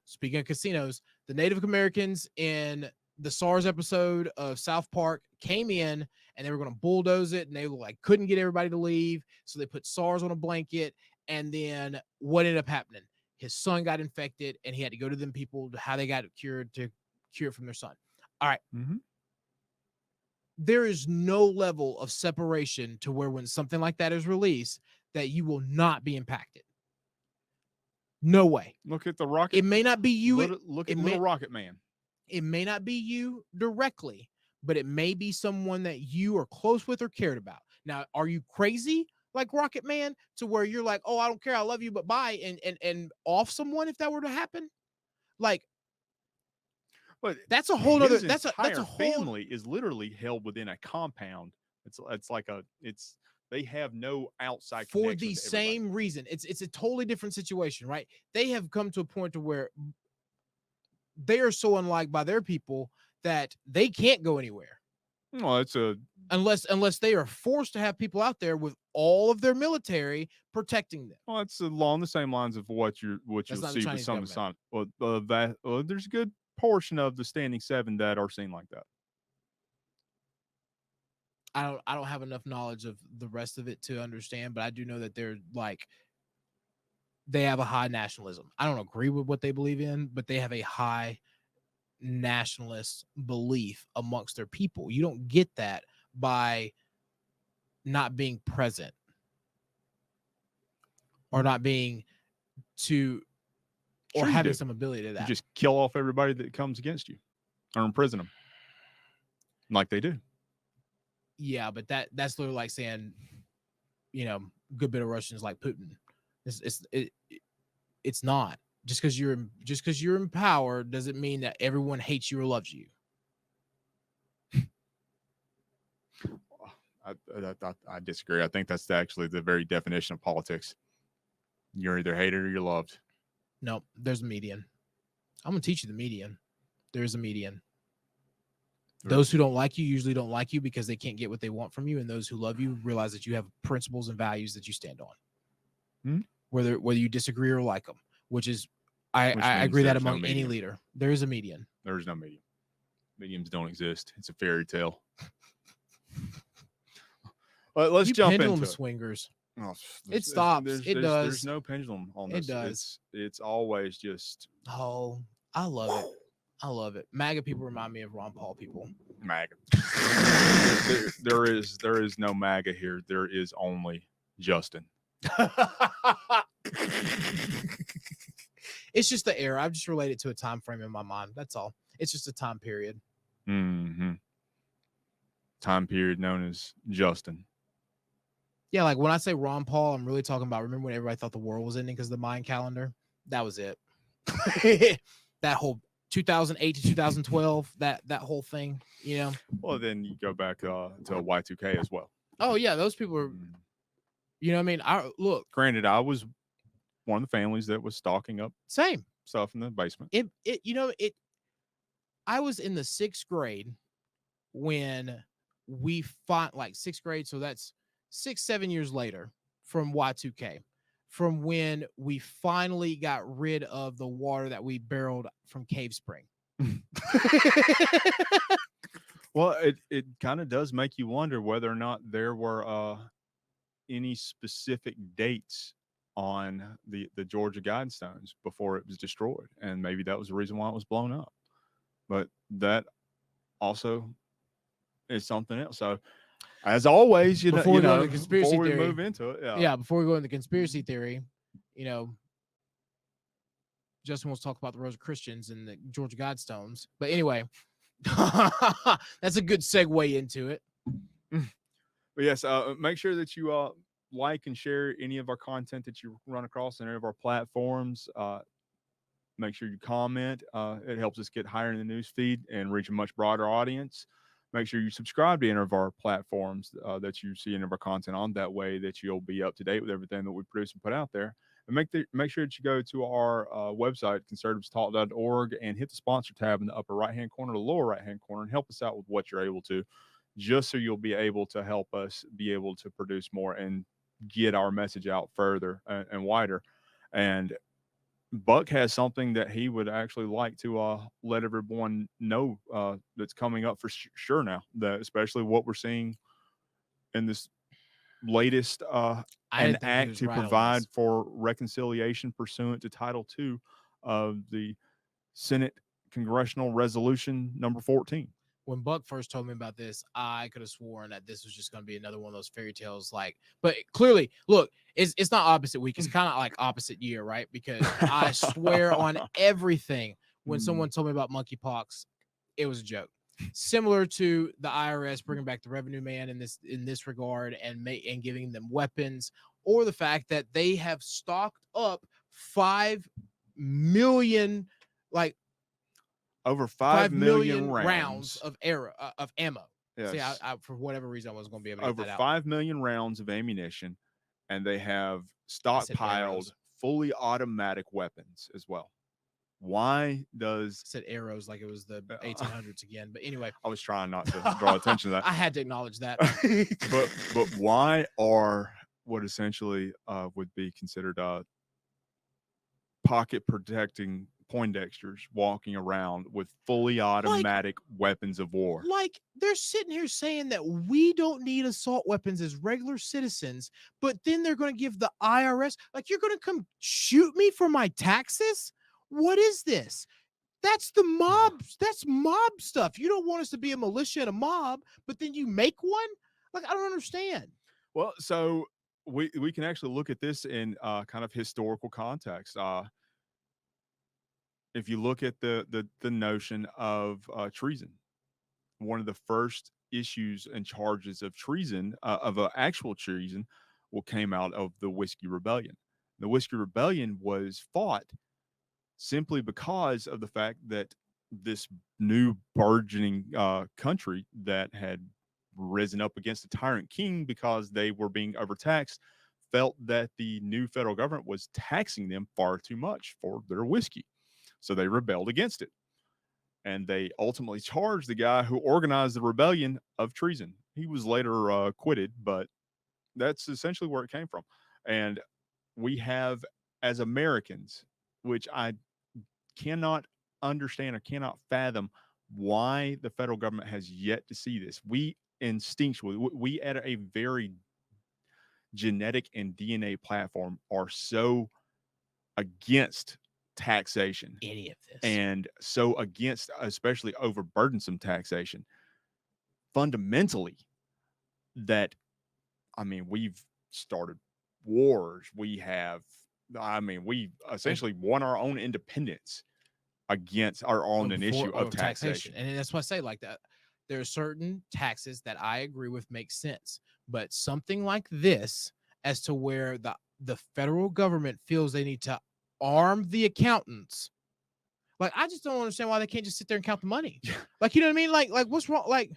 speaking of casinos, the Native Americans in the SARS episode of South Park came in and they were going to bulldoze it, and they like couldn't get everybody to leave, so they put SARS on a blanket. And then what ended up happening? his son got infected, and he had to go to them people to how they got it cured to cure it from their son. All right. Mm-hmm. There is no level of separation to where when something like that is released, that you will not be impacted. No way. Look at the rocket. It may not be you. Look at Little Rocket Man. It may not be you directly, but it may be someone that you are close with or cared about. Now, are you crazy like Rocket Man to where you're like, oh, I don't care, I love you, but bye, and off someone if that were to happen? Like, but that's a whole other. That's a whole family is literally held within a compound. It's like they have no outside for the same reason. It's a totally different situation, right? They have come to a point to where they are so unliked by their people that they can't go anywhere. Well, it's unless they are forced to have people out there with all of their military protecting them. Well, it's along the same lines of what you'll see with some of the sign. Well, there's a good portion of the Standing Seven that are seen like that. I don't have enough knowledge of the rest of it to understand, but I do know that they're like, they have a high nationalism. I don't agree with what they believe in, but they have a high nationalist belief amongst their people. You don't get that by not being present or not being or having some ability to that. You just kill off everybody that comes against you or imprison them like they do. Yeah, but that's literally like saying, good bit of Russians like Putin. It's not. Just because you're in power doesn't mean that everyone hates you or loves you. I disagree. I think that's actually the very definition of politics. You're either hated or you're loved. No, there's a median. I'm gonna teach you the median. There's a median. Those who don't like you usually don't like you because they can't get what they want from you, and those who love you realize that you have principles and values that you stand on, whether you disagree or like them. Which I agree that among any leader, there is a median. There is no median. Mediums don't exist. It's a fairy tale. Let's jump into pendulum swingers. Oh, it stops. It does. There's no pendulum on this. It does. It's always just. Oh, I love it. I love it. MAGA people remind me of Ron Paul people. MAGA. there is no MAGA here. There is only Justin. It's just the era. I've just related to a time frame in my mind. That's all. It's just a time period. Mm-hmm. Time period known as Justin. Yeah, like when I say Ron Paul, I'm really talking about, remember when everybody thought the world was ending because of the Mayan calendar? That was it. That whole 2008 to 2012, that whole thing, Well, then you go back to Y2K as well. Oh, yeah, those people are, what I mean? Look. Granted, I was one of the families that was stocking up same stuff in the basement. I was in the 6th grade when we fought, like 6th grade. So that's 6-7 years later from Y2K, from when we finally got rid of the water that we barreled from Cave Spring. Well, it kind of does make you wonder whether or not there were any specific dates on the Georgia Guidestones before it was destroyed, and maybe that was the reason why it was blown up. But that also is something else. So, as always, before we move into it, before we go into conspiracy theory, Justin wants to talk about the Rosicrucians and the Georgia Guidestones. But anyway, that's a good segue into it. But yes, make sure that you like and share any of our content that you run across on any of our platforms. Make sure you comment. It helps us get higher in the news feed and reach a much broader audience. Make sure you subscribe to any of our platforms that you see any of our content on. That way that you'll be up to date with everything that we produce and put out there. And make sure that you go to our website, conservativestalk.org, and hit the sponsor tab in the upper right-hand corner, the lower right-hand corner, and help us out with what you're able to, just so you'll be able to help us be able to produce more and get our message out further and wider. And Buck has something that he would actually like to let everyone know that's coming up for sure now, that especially what we're seeing in this latest I an didn't think he act was to right on provide this. for reconciliation pursuant to Title II of the Senate Congressional Resolution number 14. When Buck first told me about this, I could have sworn that this was just going to be another one of those fairy tales. Like, but clearly, look, it's not opposite week. It's kind of like opposite year, right? Because I swear on everything, when someone told me about monkeypox, it was a joke. Similar to the IRS bringing back the revenue man in this regard and giving them weapons, or the fact that they have stocked up 5 million like Over 5 5 million rounds rounds. of ammo. See, Yes. I for whatever reason I wasn't going to be able to Over get that out. 5 million rounds of ammunition, and they have said stockpiled arrows. fully automatic weapons as well. Why I does said arrows like it was the 1800s again. But anyway, I was trying not to draw attention to that. I had to acknowledge that. but why are what essentially would be considered pocket protecting Poindexters walking around with fully automatic weapons of war? Like they're sitting here saying that we don't need assault weapons as regular citizens, but then they're going to give the IRS, like, you're going to come shoot me for my taxes? What is this? That's the mob. That's mob stuff. You don't want us to be a militia and a mob, but then you make one? Like, I don't understand. Well, so we can actually look at this in kind of historical context. If you look at the notion of treason, one of the first issues and charges of treason, of actual treason, came out of the Whiskey Rebellion. The Whiskey Rebellion was fought simply because of the fact that this new burgeoning country that had risen up against a tyrant king because they were being overtaxed felt that the new federal government was taxing them far too much for their whiskey. So they rebelled against it. And they ultimately charged the guy who organized the rebellion of treason. He was later acquitted, but that's essentially where it came from. And we have, as Americans, which I cannot understand or cannot fathom why the federal government has yet to see this. We instinctually, we at a very genetic and DNA platform are so against taxation, Any of this. and so against especially overburdensome taxation fundamentally, that we've started wars. We essentially won our own independence against our own an issue of taxation. And that's why I say, like, that there are certain taxes that I agree with make sense, but something like this, as to where the federal government feels they need to arm the accountants, like, I just don't understand why they can't just sit there and count the money. Like, you know what I mean? Like what's wrong? Like,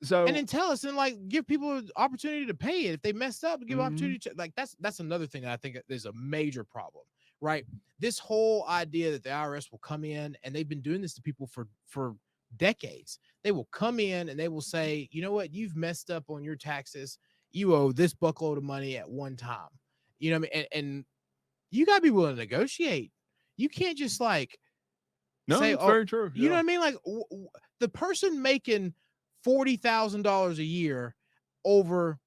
so and then tell us and like give people an opportunity to pay it if they messed up. Give opportunity to, like, that's another thing that I think is a major problem, right? This whole idea that the IRS will come in, and they've been doing this to people for decades. They will come in and they will say, you know what, you've messed up on your taxes. You owe this buckload of money at one time. You know what I mean? And you gotta be willing to negotiate. You can't just like say, it's very true. You know what I mean? Like the person making $40,000 a year over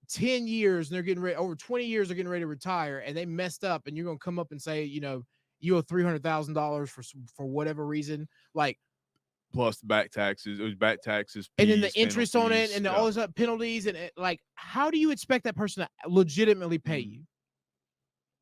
10 years, and they're getting ready, over 20 years, they're getting ready to retire, and they messed up, and you're gonna come up and say, you know, you owe $300,000 for whatever reason, like, plus the back taxes, it was back taxes, and then fees, the interest on it, penalties, and all those penalties, and like, how do you expect that person to legitimately pay you?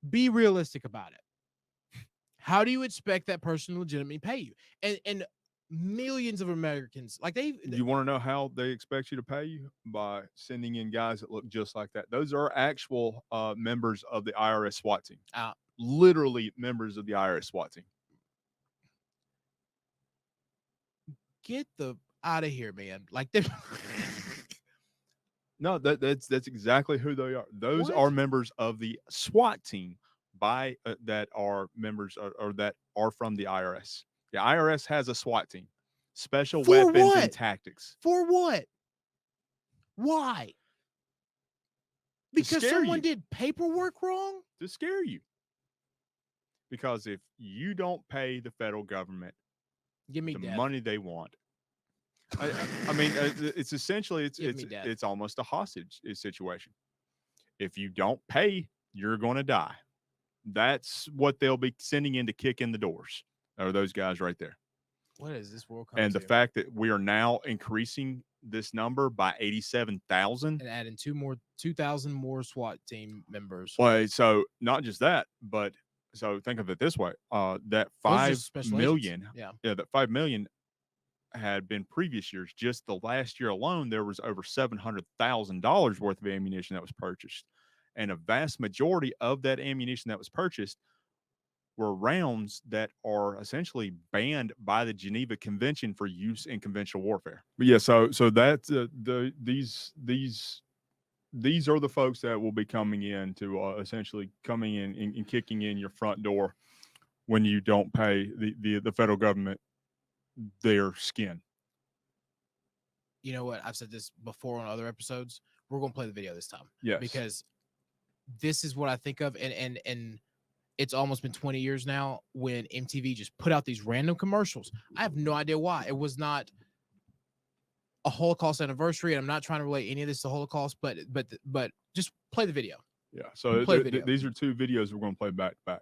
Be realistic about it. How do you expect that person to legitimately pay you? And millions of Americans, like, you want to know how they expect you to pay you? By sending in guys that look just like that. Those are actual members of the IRS SWAT team. Literally members of the IRS SWAT team. Get the out of here, man. Like, No, that's exactly who they are. Those What? are members of the SWAT team that are members or that are from the IRS. The IRS has a SWAT team, special For weapons what? and tactics. For what? Why? Because scare someone you. did paperwork wrong? To scare you. Because if you don't pay the federal government Give me the death. money they want, I mean, it's essentially Give me death. it's almost a hostage situation. If you don't pay, you're going to die. That's what they'll be sending in to kick in the doors. Are those guys right there? What is this world coming And the to? fact that we are now increasing this number by 87,000. And adding 2,000 more SWAT team members. Well, so not just that, but so think of it this way: that Those are 5 special million, agents. Yeah. that 5 million had been previous years. Just the last year alone, there was over $700,000 worth of ammunition that was purchased, and a vast majority of that ammunition that was purchased were rounds that are essentially banned by the Geneva Convention for use in conventional warfare. But yeah, so that's these are the folks that will be coming in to essentially coming in and kicking in your front door when you don't pay the federal government their skin. You know what? I've said this before on other episodes. We're going to play the video this time. Yes. Because this is what I think of. And it's almost been 20 years now when MTV just put out these random commercials. I have no idea why. It was not a Holocaust anniversary, and I'm not trying to relate any of this to Holocaust, but just play the video. Yeah. So Play the video. these are two videos we're going to play back to back.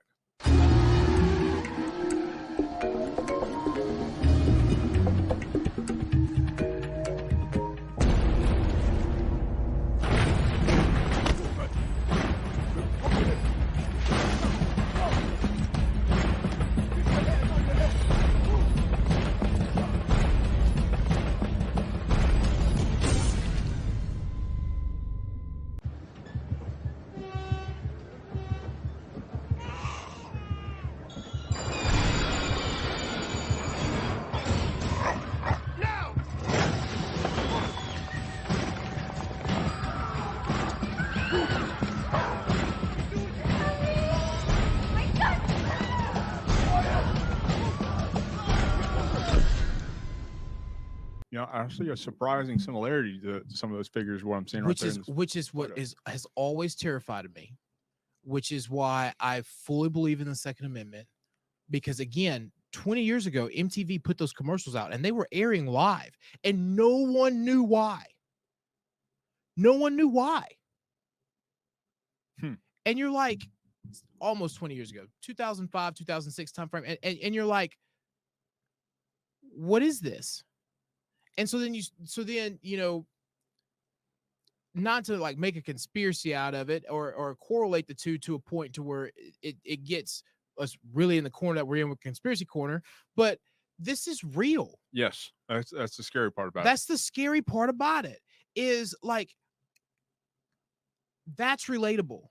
You know, I see a surprising similarity to some of those figures. What I'm seeing right there. Which is what has always terrified me, which is why I fully believe in the Second Amendment. Because again, 20 years ago, MTV put those commercials out and they were airing live, and no one knew why. No one knew why. And you're like, almost 20 years ago, 2005, 2006 timeframe, and you're like, what is this? And so then you know, not to like make a conspiracy out of it or correlate the two to a point to where it gets us really in the corner that we're in with conspiracy corner, but this is real. Yes, that's the scary part about it. That's the scary part about it, is like, that's relatable.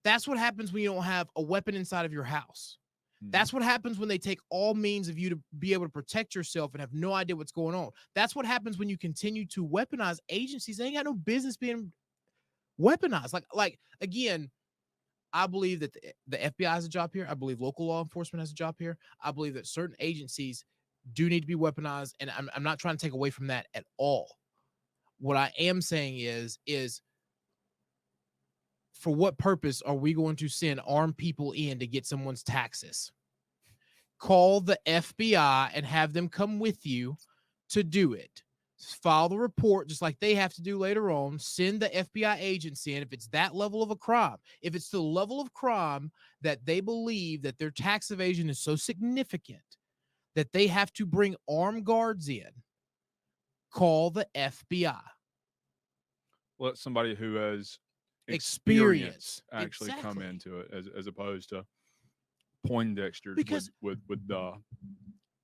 That's what happens when you don't have a weapon inside of your house. That's what happens when they take all means of you to be able to protect yourself and have no idea what's going on. That's what happens when you continue to weaponize agencies. They ain't got no business being weaponized. Like again, I believe that the FBI has a job here. I believe local law enforcement has a job here. I believe that certain agencies do need to be weaponized, and I'm not trying to take away from that at all. What I am saying is for what purpose are we going to send armed people in to get someone's taxes? Call the FBI and have them come with you to do it. File the report just like they have to do later on. Send the FBI agents in if it's that level of a crime. If it's the level of crime that they believe that their tax evasion is so significant that they have to bring armed guards in, call the FBI. Let somebody who has Experience actually come exactly. into it as opposed to Poindexters Because with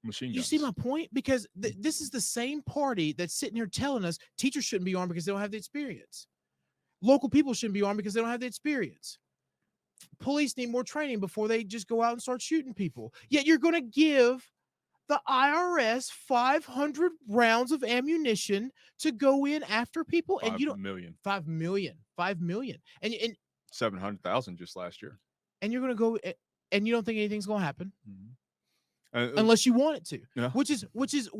machine guns. you see my point? Because this is the same party that's sitting here telling us teachers shouldn't be armed because they don't have the experience. Local people shouldn't be armed because they don't have the experience. Police need more training before they just go out and start shooting people. Yet you're going to give the IRS 500 rounds of ammunition to go in after people, and you don't 5 million, and 700,000 just last year. And you're going to go, and you don't think anything's going to happen unless you want it to, yeah. which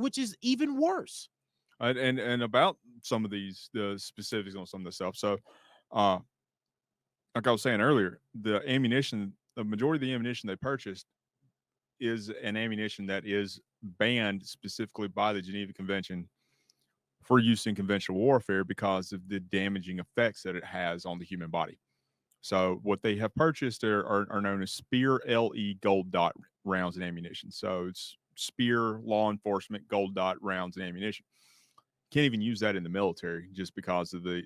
is even worse. And about some of the specifics on some of the stuff. So, like I was saying earlier, the majority of the ammunition they purchased is an ammunition that is banned specifically by the Geneva Convention for use in conventional warfare because of the damaging effects that it has on the human body. So what they have purchased are known as Spear LE gold dot rounds and ammunition. So it's Spear law enforcement gold dot rounds and ammunition. Can't even use that in the military just because of the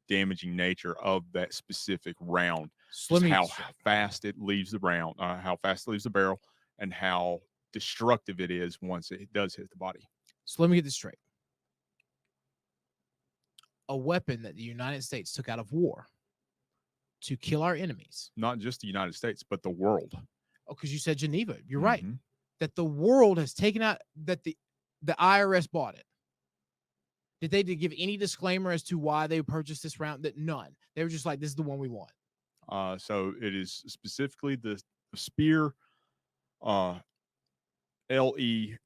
damaging nature of that specific round. Just how fast it leaves the round, how fast it leaves the barrel, and how destructive it is once it does hit the body. So let me get this straight. A weapon that the United States took out of war to kill our enemies. Not just the United States, but the world. Oh, because you said Geneva. You're right. That the world has taken out, that the IRS bought it. Did they give any disclaimer as to why they purchased this round? That none. They were just like, this is the one we want. So it is specifically the Spear LE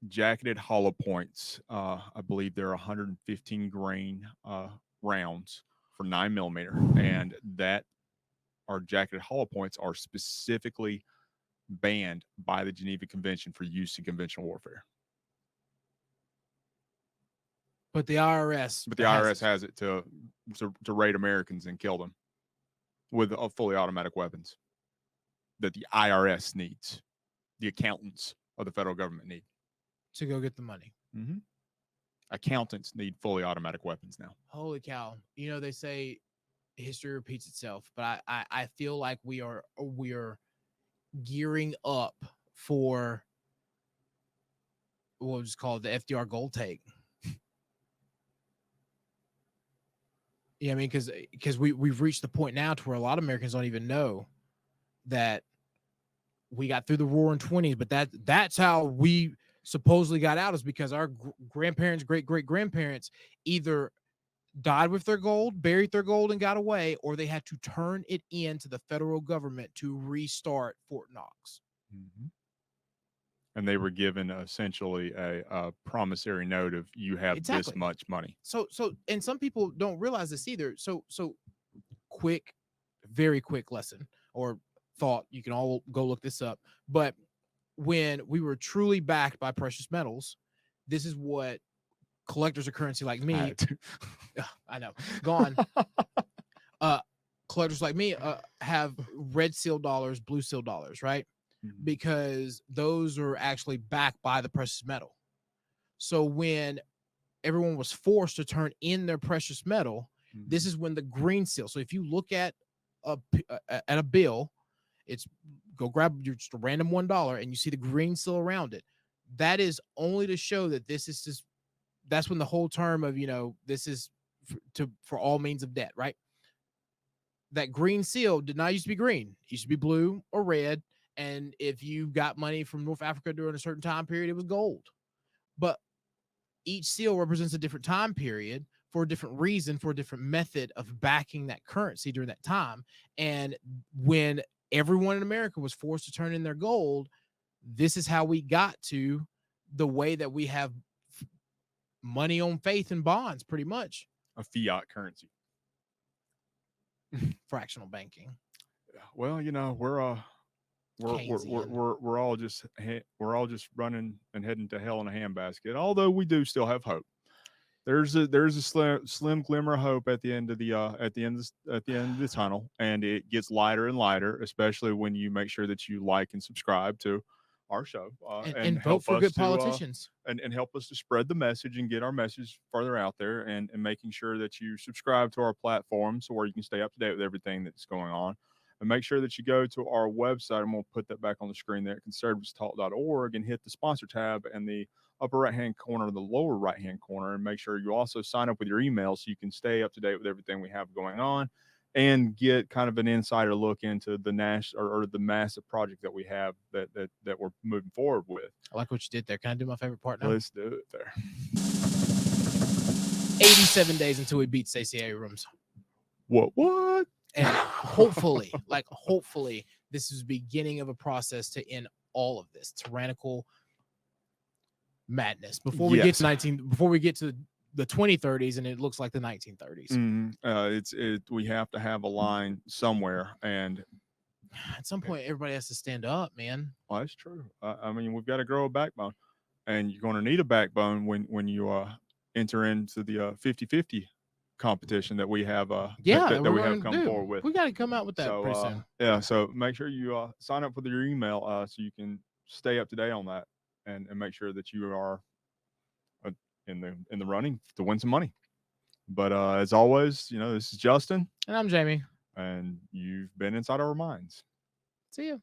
jacketed hollow points. I believe they're 115 grain rounds for 9mm, and that our jacketed hollow points are specifically banned by the Geneva Convention for use in conventional warfare. But the IRS, has it to raid Americans and kill them with fully automatic weapons that the IRS needs, the accountants of the federal government need to go get the money. Accountants need fully automatic weapons now. Holy cow! You know, they say history repeats itself, but I feel like we are gearing up for what was called the FDR gold take. Yeah, I mean, because we've reached the point now to where a lot of Americans don't even know that we got through the roaring 20s, but that's how we supposedly got out, is because our grandparents, great-great-grandparents either died with their gold, buried their gold, and got away, or they had to turn it in to the federal government to restart Fort Knox. And they were given essentially a promissory note of, you have this much money. So, and some people don't realize this either. So quick, very quick lesson or thought. You can all go look this up. But when we were truly backed by precious metals, this is what collectors of currency like me, I know, gone. Collectors like me have red seal dollars, blue seal dollars, right? Because those are actually backed by the precious metal. So when everyone was forced to turn in their precious metal, this is when the green seal. So if you look at a bill, it's go grab just a random $1 and you see the green seal around it. That is only to show that this is just, that's when the whole term of, this is for all means of debt, right? That green seal did not used to be green. It used to be blue or red. And if you got money from North Africa during a certain time period, it was gold. But each seal represents a different time period for a different reason, for a different method of backing that currency during that time. And when everyone in America was forced to turn in their gold, this is how we got to the way that we have money on faith and bonds, pretty much. A fiat currency. Fractional banking. Well, we're all just running and heading to hell in a handbasket. Although we do still have hope. There's a slim glimmer of hope at the end of the tunnel, and it gets lighter and lighter, especially when you make sure that you like and subscribe to our show and vote for good politicians and help us to spread the message and get our message further out there, and making sure that you subscribe to our platform so where you can stay up to date with everything that's going on. And make sure that you go to our website, and we'll put that back on the screen there at conservativestalk.org, and hit the sponsor tab in the upper right-hand corner or the lower right-hand corner, and make sure you also sign up with your email so you can stay up to date with everything we have going on and get kind of an insider look into the the massive project that we have that we're moving forward with. I like what you did there. Can I do my favorite part now? Let's do it there. 87 days until we beat Stacey Abrams. What? And hopefully, this is the beginning of a process to end all of this tyrannical madness before we get to the 2030s, and it looks like the 1930s. We have to have a line somewhere, and at some point, everybody has to stand up, man. Well, that's true. I mean, we've got to grow a backbone. and you're going to need a backbone when you enter into the 50-50 competition that we have that we have come forward with. We got to come out with that So pretty soon. yeah, so make sure you sign up with your email so you can stay up to date on that and make sure that you are in the running to win some money. But as always, this is Justin, And I'm Jamie. and you've been inside our minds. See you.